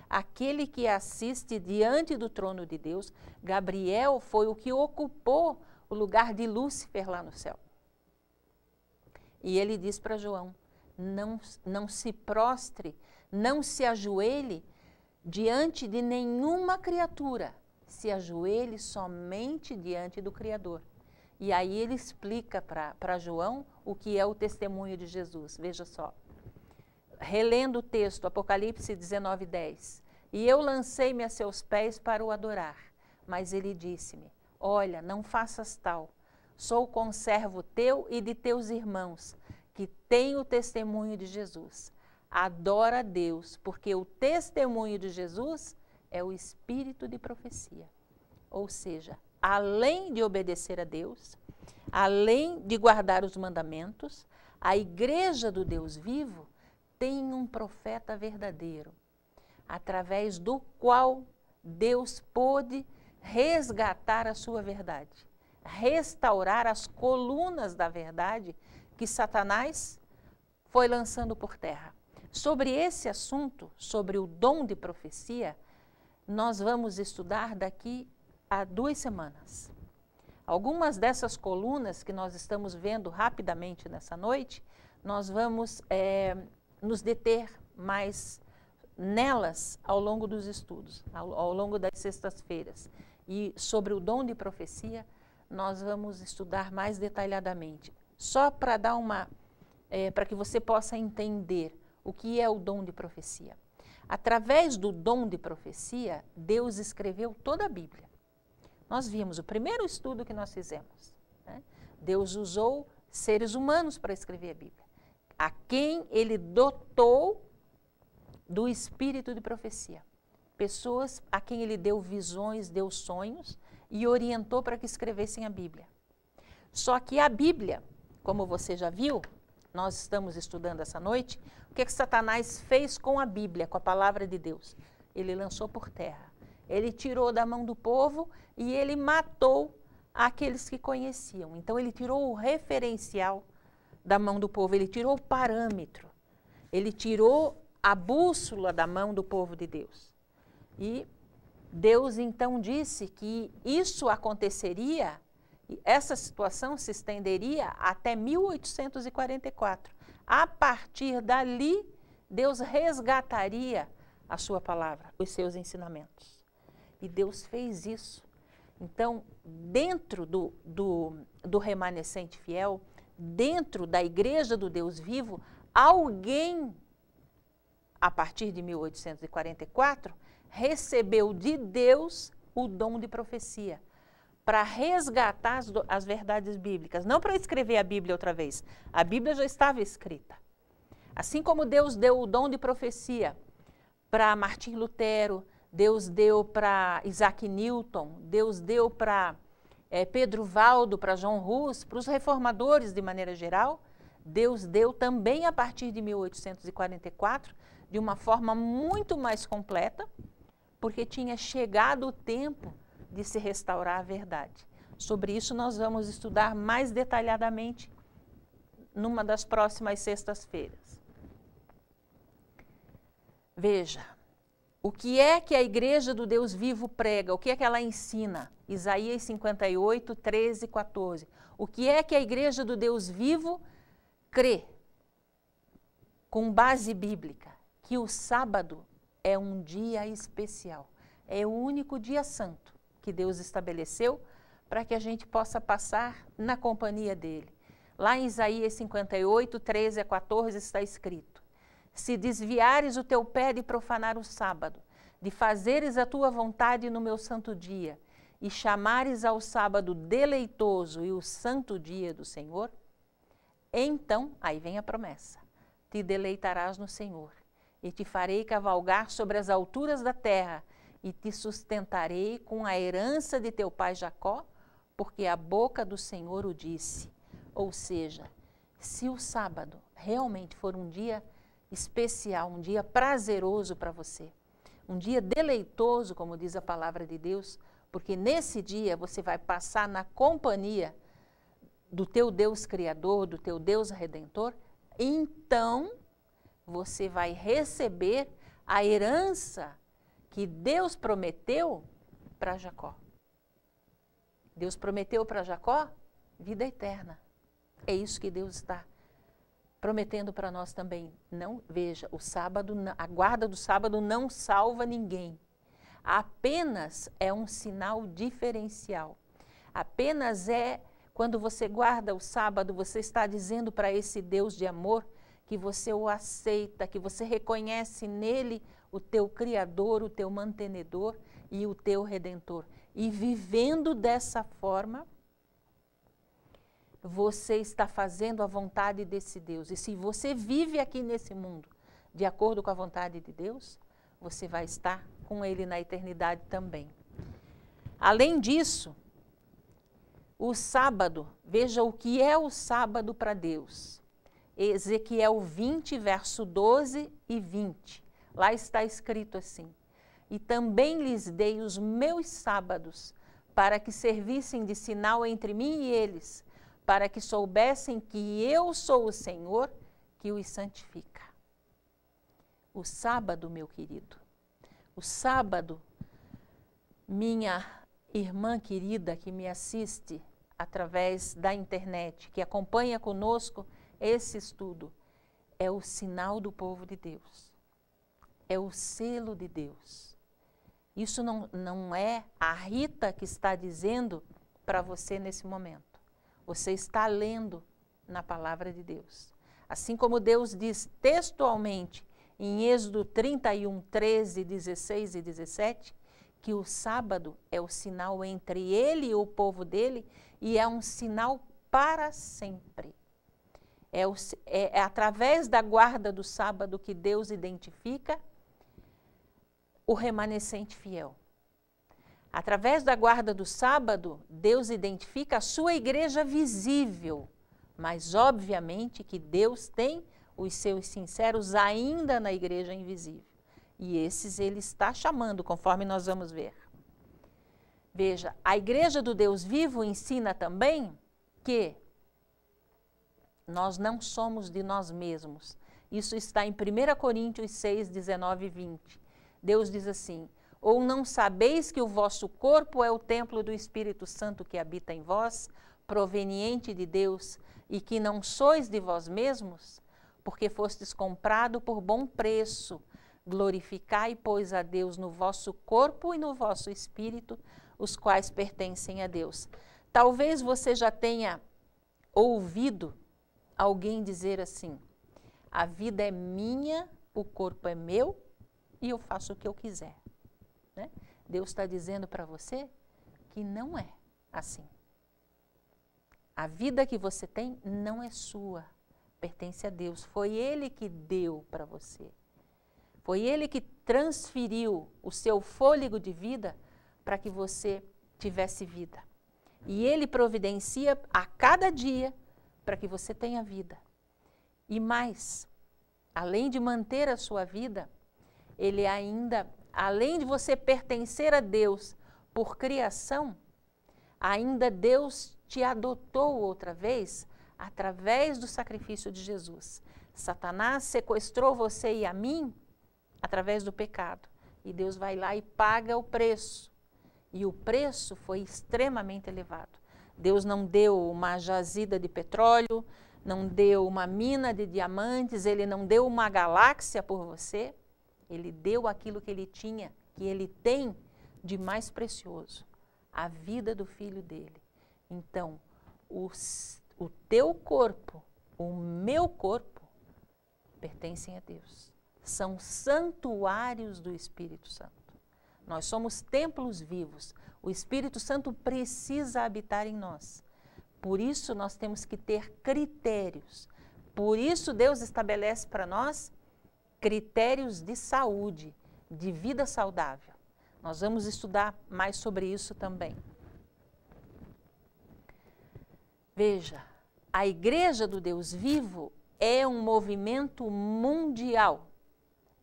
aquele que assiste diante do trono de Deus, Gabriel foi o que ocupou o lugar de Lúcifer lá no céu. E ele diz para João: não se prostre, não se ajoelhe diante de nenhuma criatura, se ajoelhe somente diante do Criador. E aí ele explica para João o que é o testemunho de Jesus. Veja só, relendo o texto, Apocalipse 19, 10. E eu lancei-me a seus pés para o adorar, mas ele disse-me: olha, não faças tal, sou conservo teu e de teus irmãos, que têm o testemunho de Jesus. Adora a Deus, porque o testemunho de Jesus é o espírito de profecia. Ou seja, além de obedecer a Deus, além de guardar os mandamentos, a igreja do Deus vivo tem um profeta verdadeiro, através do qual Deus pôde resgatar a sua verdade, restaurar as colunas da verdade que Satanás foi lançando por terra. Sobre esse assunto, sobre o dom de profecia, nós vamos estudar daqui a 2 semanas. Algumas dessas colunas que nós estamos vendo rapidamente nessa noite, nós vamos nos deter mais nelas ao longo dos estudos, ao longo das sextas-feiras. E sobre o dom de profecia, nós vamos estudar mais detalhadamente. Só para dar para que você possa entender o que é o dom de profecia. Através do dom de profecia, Deus escreveu toda a Bíblia. Nós vimos o primeiro estudo que nós fizemos, né? Deus usou seres humanos para escrever a Bíblia, a quem ele dotou do espírito de profecia. Pessoas a quem ele deu visões, deu sonhos e orientou para que escrevessem a Bíblia. Só que a Bíblia, como você já viu, nós estamos estudando essa noite, o que Satanás fez com a Bíblia, com a palavra de Deus? Ele lançou por terra. ele tirou da mão do povo e ele matou aqueles que conheciam. Então ele tirou o referencial da mão do povo, ele tirou o parâmetro, ele tirou a bússola da mão do povo de Deus. E Deus então disse que isso aconteceria, essa situação se estenderia até 1844. A partir dali, Deus resgataria a sua palavra, os seus ensinamentos. E Deus fez isso. Então, dentro do remanescente fiel, dentro da igreja do Deus vivo, alguém, a partir de 1844, recebeu de Deus o dom de profecia, para resgatar as verdades bíblicas, não para escrever a Bíblia outra vez. A Bíblia já estava escrita. Assim como Deus deu o dom de profecia para Martim Lutero, Deus deu para Isaac Newton, Deus deu para Pedro Valdo, para John Hus, para os reformadores de maneira geral, Deus deu também a partir de 1844, de uma forma muito mais completa, porque tinha chegado o tempo de se restaurar a verdade. Sobre isso nós vamos estudar mais detalhadamente numa das próximas sextas-feiras. Veja, o que é que a igreja do Deus vivo prega? O que é que ela ensina? Isaías 58, 13 e 14. O que é que a igreja do Deus vivo crê? Com base bíblica, que o sábado é um dia especial. É o único dia santo que Deus estabeleceu para que a gente possa passar na companhia dele. Lá em Isaías 58, 13 a 14 está escrito: se desviares o teu pé de profanar o sábado, de fazeres a tua vontade no meu santo dia, e chamares ao sábado deleitoso e o santo dia do Senhor, então, aí vem a promessa, te deleitarás no Senhor, e te farei cavalgar sobre as alturas da terra, e te sustentarei com a herança de teu pai Jacó, porque a boca do Senhor o disse. Ou seja, se o sábado realmente for um dia especial, um dia prazeroso para você, um dia deleitoso, como diz a palavra de Deus, porque nesse dia você vai passar na companhia do teu Deus Criador, do teu Deus Redentor, então você vai receber a herança que Deus prometeu para Jacó. Deus prometeu para Jacó vida eterna. É isso que Deus está prometendo para nós também. Não, veja, o sábado, a guarda do sábado não salva ninguém. Apenas é um sinal diferencial. Apenas quando você guarda o sábado, você está dizendo para esse Deus de amor que você o aceita, que você reconhece nele o teu Criador, o teu mantenedor e o teu Redentor. E vivendo dessa forma, você está fazendo a vontade desse Deus. E se você vive aqui nesse mundo de acordo com a vontade de Deus, você vai estar com ele na eternidade também. Além disso, o sábado, veja o que é o sábado para Deus. Ezequiel 20, verso 12 e 20. Lá está escrito assim: e também lhes dei os meus sábados, para que servissem de sinal entre mim e eles, para que soubessem que eu sou o Senhor, que os santifica. O sábado, meu querido, o sábado, minha irmã querida que me assiste através da internet, que acompanha conosco esse estudo, é o sinal do povo de Deus. É o selo de Deus. Isso não é a Rita que está dizendo para você nesse momento. Você está lendo na palavra de Deus. Assim como Deus diz textualmente em Êxodo 31, 13, 16 e 17, que o sábado é o sinal entre ele e o povo dele e é um sinal para sempre. É através da guarda do sábado que Deus identifica o remanescente fiel. Através da guarda do sábado, Deus identifica a sua igreja visível, mas obviamente que Deus tem os seus sinceros ainda na igreja invisível. E esses ele está chamando, conforme nós vamos ver. Veja, a Igreja do Deus Vivo ensina também que nós não somos de nós mesmos. Isso está em 1 Coríntios 6, 19 e 20. Deus diz assim: ou não sabeis que o vosso corpo é o templo do Espírito Santo que habita em vós, proveniente de Deus, e que não sois de vós mesmos? Porque fostes comprado por bom preço. Glorificai, pois, a Deus no vosso corpo e no vosso espírito, os quais pertencem a Deus. Talvez você já tenha ouvido alguém dizer assim: a vida é minha, o corpo é meu e eu faço o que eu quiser. Né? Deus está dizendo para você que não é assim. A vida que você tem não é sua, pertence a Deus. Foi Ele que deu para você. Foi Ele que transferiu o seu fôlego de vida para que você tivesse vida. E Ele providencia a cada dia para que você tenha vida. E mais, além de manter a sua vida, Ele ainda, além de você pertencer a Deus por criação, ainda Deus te adotou outra vez através do sacrifício de Jesus. Satanás sequestrou você e a mim através do pecado. E Deus vai lá e paga o preço. E o preço foi extremamente elevado. Deus não deu uma jazida de petróleo, não deu uma mina de diamantes, Ele não deu uma galáxia por você. Ele deu aquilo que Ele tinha, que Ele tem de mais precioso, a vida do Filho dEle. Então, o teu corpo, o meu corpo, pertencem a Deus. São santuários do Espírito Santo. Nós somos templos vivos. O Espírito Santo precisa habitar em nós. Por isso nós temos que ter critérios. Por isso Deus estabelece para nós critérios de saúde, de vida saudável. Nós vamos estudar mais sobre isso também. Veja, a Igreja do Deus Vivo é um movimento mundial,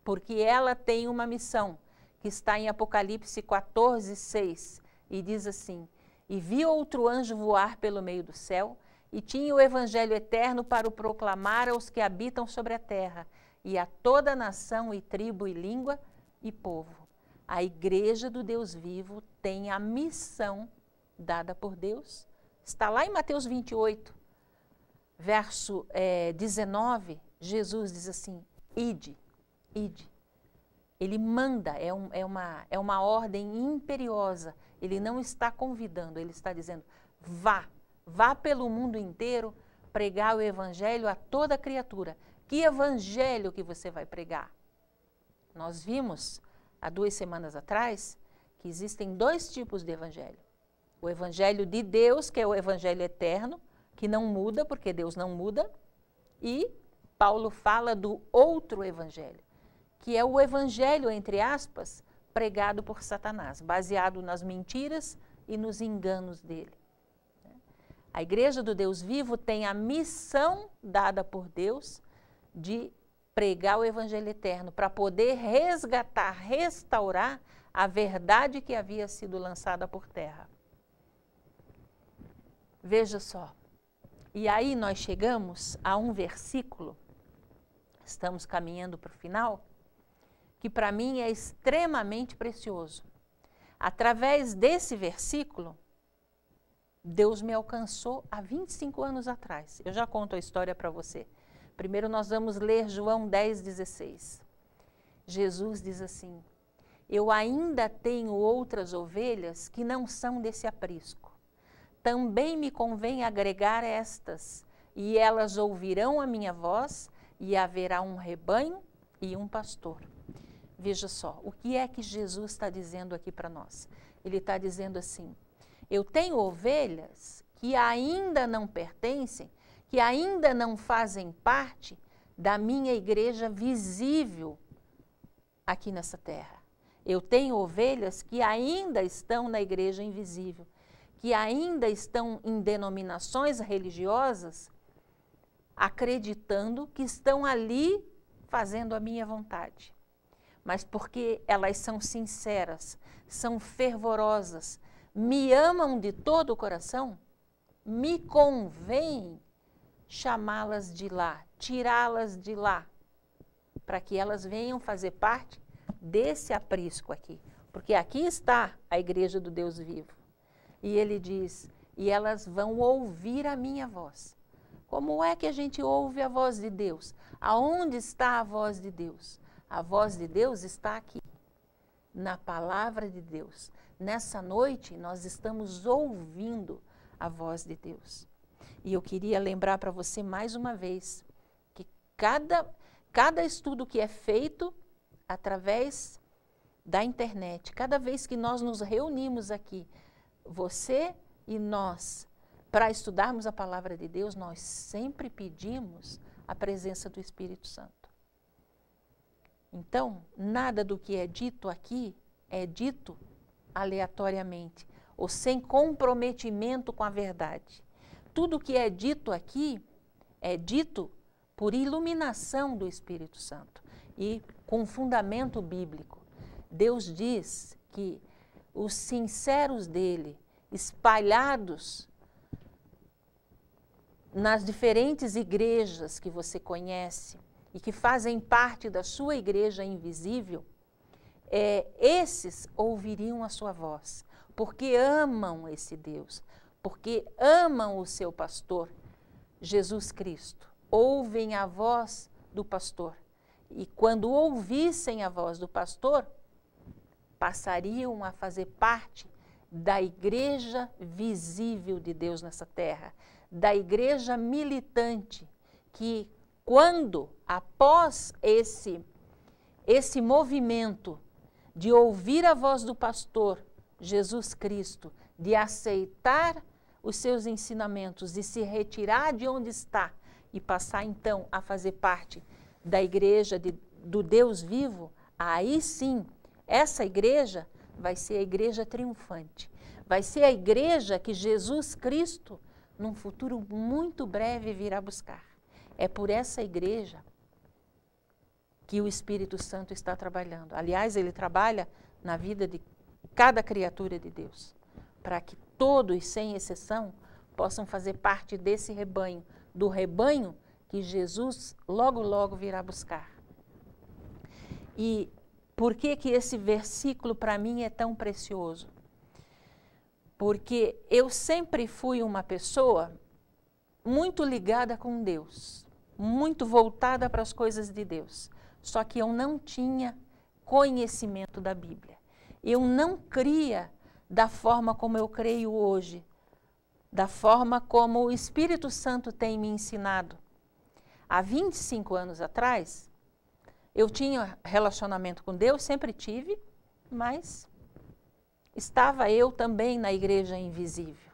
porque ela tem uma missão, que está em Apocalipse 14, 6, e diz assim: e vi outro anjo voar pelo meio do céu, e tinha o evangelho eterno para o proclamar aos que habitam sobre a terra, e a toda nação e tribo e língua e povo. A Igreja do Deus Vivo tem a missão dada por Deus. Está lá em Mateus 28, verso 19, Jesus diz assim: ide, ide. Ele manda, é uma ordem imperiosa. Ele não está convidando, ele está dizendo: vá pelo mundo inteiro pregar o evangelho a toda criatura. Que evangelho que você vai pregar? Nós vimos, há 2 semanas atrás, que existem 2 tipos de evangelho. O evangelho de Deus, que é o evangelho eterno, que não muda, porque Deus não muda. E Paulo fala do outro evangelho, que é o evangelho, entre aspas, pregado por Satanás, baseado nas mentiras e nos enganos dele. A Igreja do Deus Vivo tem a missão dada por Deus de pregar o evangelho eterno, para poder resgatar, restaurar a verdade que havia sido lançada por terra. Veja só, e aí nós chegamos a um versículo, estamos caminhando para o final, que para mim é extremamente precioso. Através desse versículo, Deus me alcançou há 25 anos atrás. Eu já conto a história para você. Primeiro nós vamos ler João 10,16. Jesus diz assim: eu ainda tenho outras ovelhas que não são desse aprisco. Também me convém agregar estas, e elas ouvirão a minha voz, e haverá um rebanho e um pastor. Veja só, o que é que Jesus está dizendo aqui para nós? Ele está dizendo assim: eu tenho ovelhas que ainda não pertencem, que ainda não fazem parte da minha igreja visível aqui nessa terra. Eu tenho ovelhas que ainda estão na igreja invisível, que ainda estão em denominações religiosas, acreditando que estão ali fazendo a minha vontade. mas porque elas são sinceras, são fervorosas, me amam de todo o coração, me convém chamá-las de lá, tirá-las de lá, para que elas venham fazer parte desse aprisco aqui. Porque aqui está a igreja do Deus vivo. E ele diz, e elas vão ouvir a minha voz. Como é que a gente ouve a voz de Deus? Aonde está a voz de Deus? A voz de Deus está aqui, na palavra de Deus. Nessa noite, nós estamos ouvindo a voz de Deus. E eu queria lembrar para você mais uma vez, que cada estudo que é feito através da internet, cada vez que nós nos reunimos aqui, você e nós, para estudarmos a palavra de Deus, nós sempre pedimos a presença do Espírito Santo. Então, nada do que é dito aqui é dito aleatoriamente ou sem comprometimento com a verdade. Tudo que é dito aqui é dito por iluminação do Espírito Santo e com fundamento bíblico. Deus diz que os sinceros dele, espalhados nas diferentes igrejas que você conhece e que fazem parte da sua igreja invisível, esses ouviriam a sua voz, porque amam esse Deus, porque amam o seu pastor, Jesus Cristo. Ouvem a voz do pastor. E quando ouvissem a voz do pastor, passariam a fazer parte da igreja visível de Deus nessa terra, da igreja militante, que quando, após esse movimento de ouvir a voz do pastor, Jesus Cristo, de aceitar os seus ensinamentos, de se retirar de onde está e passar então a fazer parte da igreja do Deus vivo, aí sim, essa igreja vai ser a igreja triunfante. Vai ser a igreja que Jesus Cristo, num futuro muito breve, virá buscar. É por essa igreja que o Espírito Santo está trabalhando. Aliás, ele trabalha na vida de cada criatura de Deus, para que todos, sem exceção, possam fazer parte desse rebanho, do rebanho que Jesus logo, logo virá buscar. E por que que esse versículo para mim é tão precioso? Porque eu sempre fui uma pessoa muito ligada com Deus, muito voltada para as coisas de Deus, só que eu não tinha conhecimento da Bíblia. Eu não cria da forma como eu creio hoje, da forma como o Espírito Santo tem me ensinado. Há 25 anos atrás, eu tinha relacionamento com Deus, sempre tive, mas estava eu também na igreja invisível.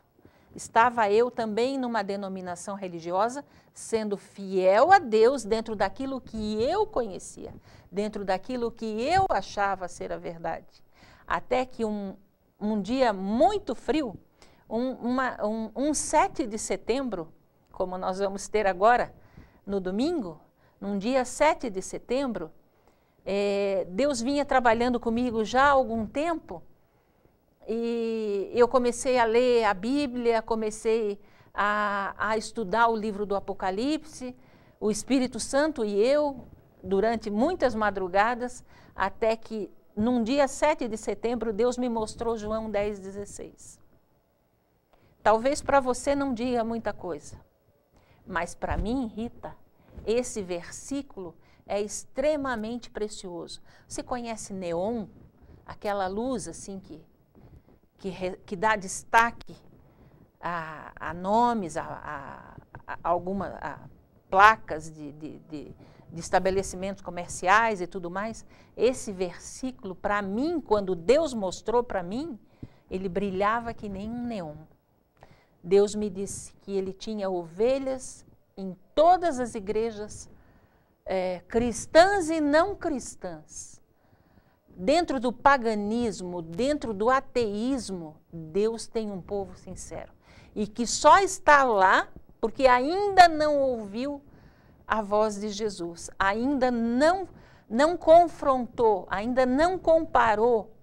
Estava eu também numa denominação religiosa, sendo fiel a Deus dentro daquilo que eu conhecia, dentro daquilo que eu achava ser a verdade. Até que um dia muito frio, um 7 de setembro, como nós vamos ter agora no domingo, num dia 7 de setembro, Deus vinha trabalhando comigo já há algum tempo, e eu comecei a ler a Bíblia, comecei a estudar o livro do Apocalipse, o Espírito Santo e eu, durante muitas madrugadas, até que num dia 7 de setembro, Deus me mostrou João 10,16. Talvez para você não diga muita coisa, mas para mim, Rita, esse versículo é extremamente precioso. Você conhece neon? Aquela luz assim que dá destaque a nomes, a algumas placas de estabelecimentos comerciais e tudo mais. Esse versículo, para mim, quando Deus mostrou para mim, ele brilhava que nem um neon. Deus me disse que ele tinha ovelhas em todas as igrejas, cristãs e não cristãs. Dentro do paganismo, dentro do ateísmo, Deus tem um povo sincero. E que só está lá porque ainda não ouviu a voz de Jesus, ainda não não confrontou, ainda não comparou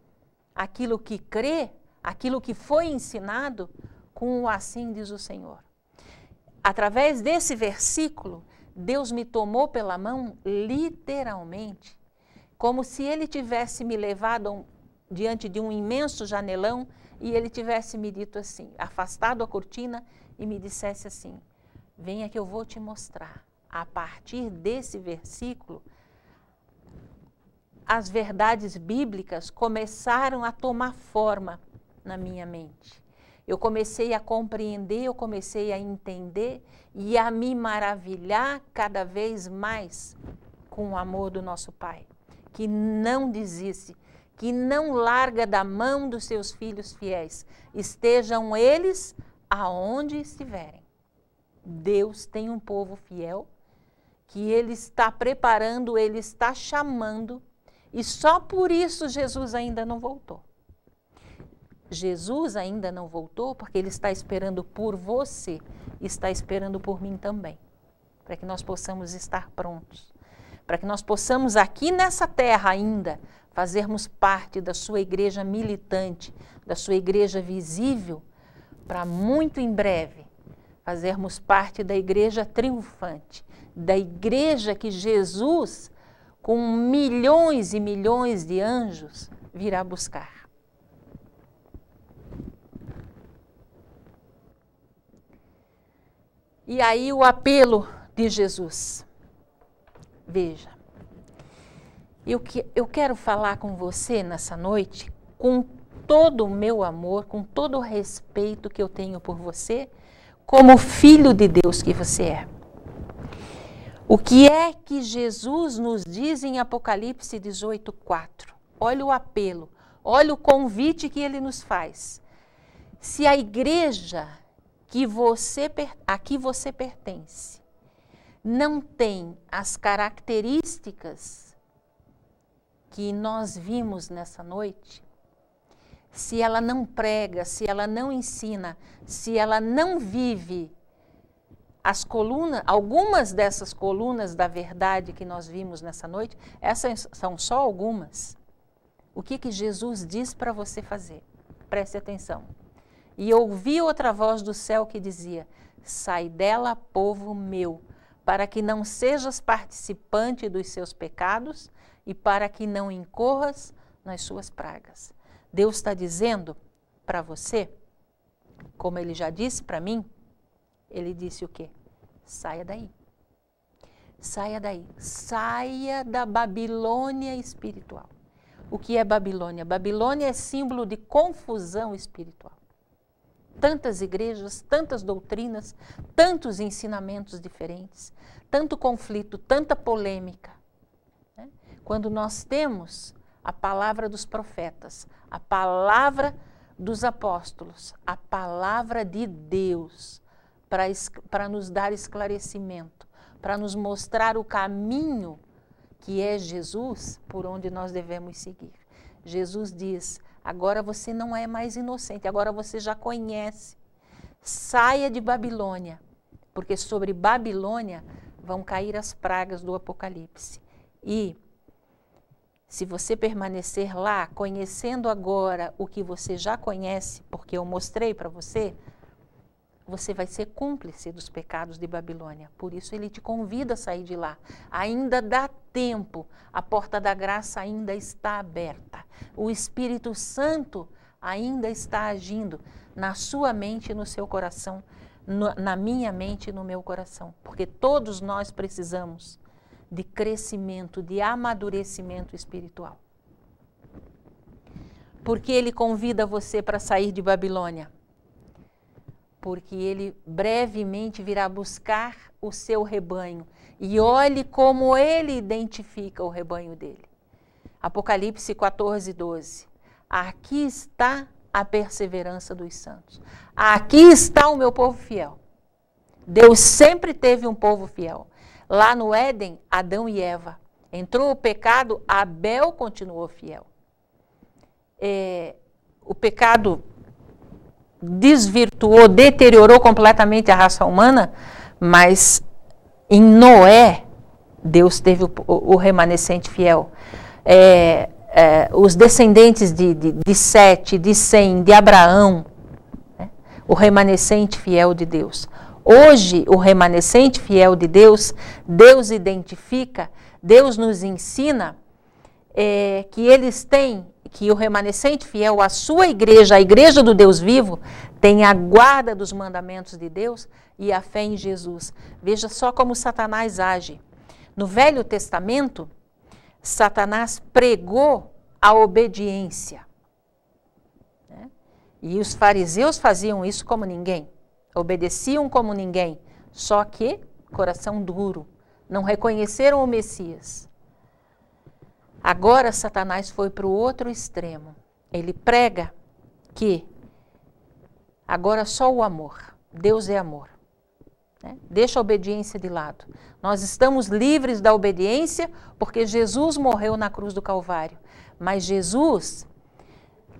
aquilo que crê, aquilo que foi ensinado, com o assim diz o Senhor. Através desse versículo, Deus me tomou pela mão, literalmente, como se Ele tivesse me levado diante de um imenso janelão e Ele tivesse me dito assim, afastado a cortina e me dissesse assim, venha que eu vou te mostrar. A partir desse versículo, as verdades bíblicas começaram a tomar forma na minha mente. Eu comecei a compreender, eu comecei a entender e a me maravilhar cada vez mais com o amor do nosso Pai, que não desiste, que não larga da mão dos seus filhos fiéis, estejam eles aonde estiverem. Deus tem um povo fiel que Ele está preparando, Ele está chamando, e só por isso Jesus ainda não voltou. Jesus ainda não voltou porque Ele está esperando por você, está esperando por mim também, para que nós possamos estar prontos, para que nós possamos aqui nessa terra ainda fazermos parte da sua igreja militante, da sua igreja visível, para muito em breve fazermos parte da igreja triunfante, da igreja que Jesus, com milhões e milhões de anjos, virá buscar. E aí o apelo de Jesus. Veja, eu quero falar com você nessa noite, com todo o meu amor, com todo o respeito que eu tenho por você, como filho de Deus que você é. O que é que Jesus nos diz em Apocalipse 18:4? Olha o apelo, olha o convite que ele nos faz. Se a igreja a que você pertence não tem as características que nós vimos nessa noite, se ela não prega, se ela não ensina, se ela não vive as colunas, algumas dessas colunas da verdade que nós vimos nessa noite, essas são só algumas. O que Jesus diz para você fazer? Preste atenção. E ouvi outra voz do céu que dizia, sai dela, povo meu, para que não sejas participante dos seus pecados e para que não incorras nas suas pragas. Deus está dizendo para você, como Ele já disse para mim, Ele disse o quê? Saia daí. Saia daí. Saia da Babilônia espiritual. O que é Babilônia? Babilônia é símbolo de confusão espiritual. Tantas igrejas, tantas doutrinas, tantos ensinamentos diferentes, tanto conflito, tanta polêmica. Né? Quando nós temos a palavra dos profetas, a palavra dos apóstolos, a palavra de Deus, para nos dar esclarecimento, para nos mostrar o caminho que é Jesus, por onde nós devemos seguir. Jesus diz, agora você não é mais inocente, agora você já conhece. Saia de Babilônia, porque sobre Babilônia vão cair as pragas do Apocalipse. E se você permanecer lá, conhecendo agora o que você já conhece, porque eu mostrei para você, você vai ser cúmplice dos pecados de Babilônia. Por isso ele te convida a sair de lá. Ainda dá tempo, a porta da graça ainda está aberta. O Espírito Santo ainda está agindo na sua mente e no seu coração, na minha mente e no meu coração. Porque todos nós precisamos de crescimento, de amadurecimento espiritual. Porque ele convida você para sair de Babilônia? Porque ele brevemente virá buscar o seu rebanho. E olhe como ele identifica o rebanho dele. Apocalipse 14:12. Aqui está a perseverança dos santos. Aqui está o meu povo fiel. Deus sempre teve um povo fiel. Lá no Éden, Adão e Eva. Entrou o pecado, Abel continuou fiel. O pecado desvirtuou, deteriorou completamente a raça humana, mas em Noé, Deus teve o remanescente fiel. Os descendentes de Sete, de Sem, de Abraão, né? O remanescente fiel de Deus. Hoje, o remanescente fiel de Deus, Deus identifica, Deus nos ensina que eles têm, que o remanescente fiel, a sua igreja, a igreja do Deus vivo, tem a guarda dos mandamentos de Deus e a fé em Jesus. Veja só como Satanás age. No Velho Testamento, Satanás pregou a obediência, né? E os fariseus faziam isso como ninguém, obedeciam como ninguém, só que coração duro, não reconheceram o Messias. Agora Satanás foi para o outro extremo. Ele prega que agora só o amor, Deus é amor, né? Deixa a obediência de lado. Nós estamos livres da obediência porque Jesus morreu na cruz do Calvário. Mas Jesus,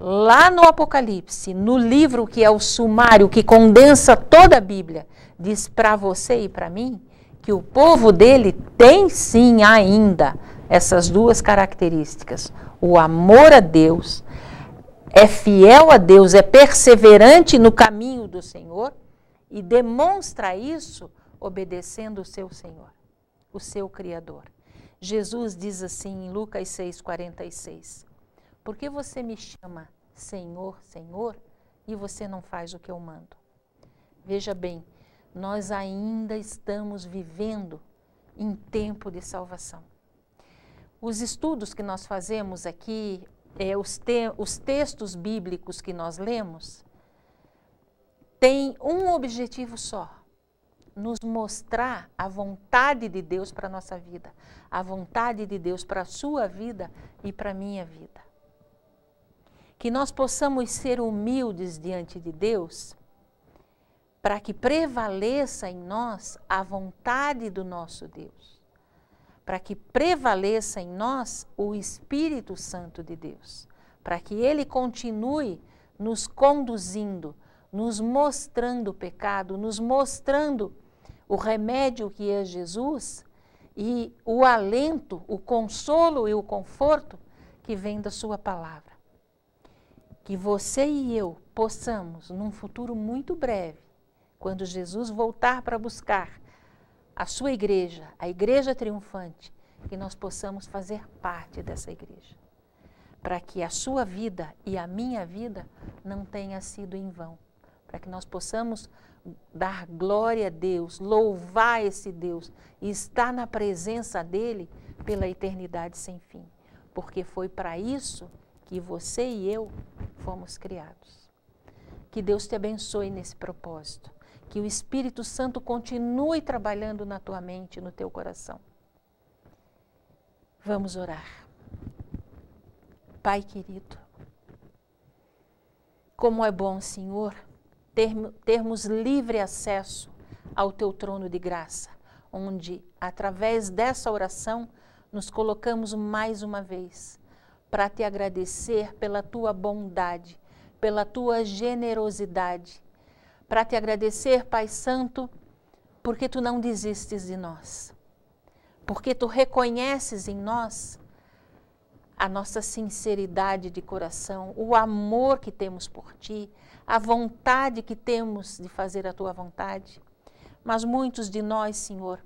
lá no Apocalipse, no livro que é o sumário, que condensa toda a Bíblia, diz para você e para mim que o povo dele tem sim ainda essas duas características. O amor a Deus, é fiel a Deus, é perseverante no caminho do Senhor e demonstra isso obedecendo o seu Senhor, o seu Criador. Jesus diz assim em Lucas 6,46, por que você me chama Senhor, Senhor, e você não faz o que eu mando? Veja bem, nós ainda estamos vivendo em tempo de salvação. Os estudos que nós fazemos aqui, os textos bíblicos que nós lemos, têm um objetivo só: nos mostrar a vontade de Deus para a nossa vida, a vontade de Deus para a sua vida e para a minha vida. Que nós possamos ser humildes diante de Deus, para que prevaleça em nós a vontade do nosso Deus, para que prevaleça em nós o Espírito Santo de Deus, para que Ele continue nos conduzindo, nos mostrando o pecado, nos mostrando o remédio que é Jesus e o alento, o consolo e o conforto que vem da sua palavra. Que você e eu possamos, num futuro muito breve, quando Jesus voltar para buscar a sua igreja, a igreja triunfante, que nós possamos fazer parte dessa igreja, para que a sua vida e a minha vida não tenha sido em vão, para que nós possamos dar glória a Deus, louvar esse Deus e estar na presença dele pela eternidade sem fim, porque foi para isso que você e eu fomos criados. Que Deus te abençoe nesse propósito, que o Espírito Santo continue trabalhando na tua mente, no teu coração. Vamos orar. Pai querido, como é bom, Senhor, termos livre acesso ao teu trono de graça, onde, através dessa oração, nos colocamos mais uma vez para te agradecer pela tua bondade, pela tua generosidade, para te agradecer, Pai Santo, porque tu não desistes de nós, porque tu reconheces em nós a nossa sinceridade de coração, o amor que temos por ti, a vontade que temos de fazer a tua vontade. Mas muitos de nós, Senhor,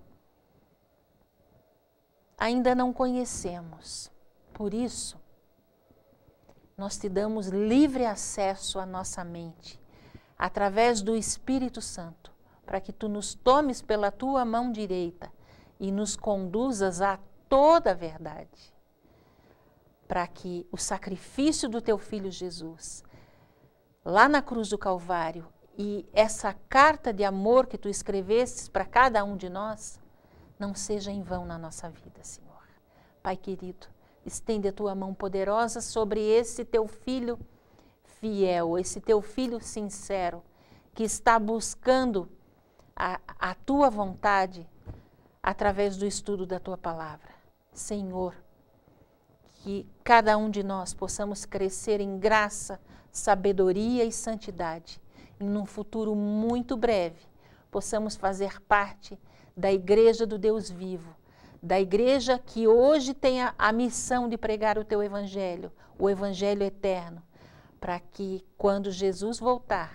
ainda não conhecemos. Por isso, nós te damos livre acesso à nossa mente, através do Espírito Santo, para que tu nos tomes pela tua mão direita e nos conduzas a toda a verdade, para que o sacrifício do teu Filho Jesus, lá na cruz do Calvário, e essa carta de amor que tu escrevestes para cada um de nós, não seja em vão na nossa vida, Senhor. Pai querido, estende a tua mão poderosa sobre esse teu Filho fiel, esse teu Filho sincero, que está buscando a tua vontade através do estudo da tua palavra. Senhor, que cada um de nós possamos crescer em graça, sabedoria e santidade, e num futuro muito breve possamos fazer parte da igreja do Deus vivo, da igreja que hoje tem a missão de pregar o teu evangelho, o evangelho eterno, para que quando Jesus voltar,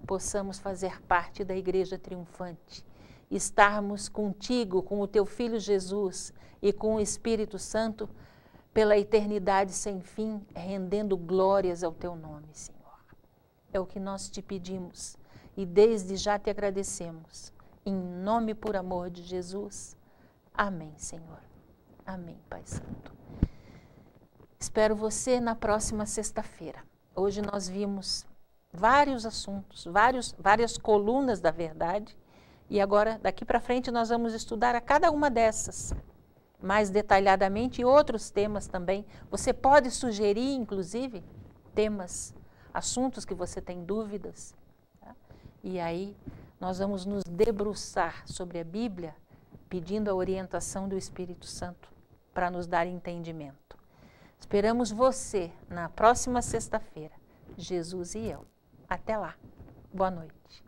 possamos fazer parte da igreja triunfante, estarmos contigo, com o teu Filho Jesus e com o Espírito Santo, pela eternidade sem fim, rendendo glórias ao teu nome, Senhor. É o que nós te pedimos e desde já te agradecemos. Em nome por amor de Jesus. Amém, Senhor. Amém, Pai Santo. Espero você na próxima sexta-feira. Hoje nós vimos vários assuntos, várias colunas da verdade. E agora, daqui para frente, nós vamos estudar a cada uma dessas mais detalhadamente e outros temas também. Você pode sugerir, inclusive, temas, assuntos que você tem dúvidas. Tá? E aí nós vamos nos debruçar sobre a Bíblia, pedindo a orientação do Espírito Santo para nos dar entendimento. Esperamos você na próxima sexta-feira, Jesus e eu. Até lá. Boa noite.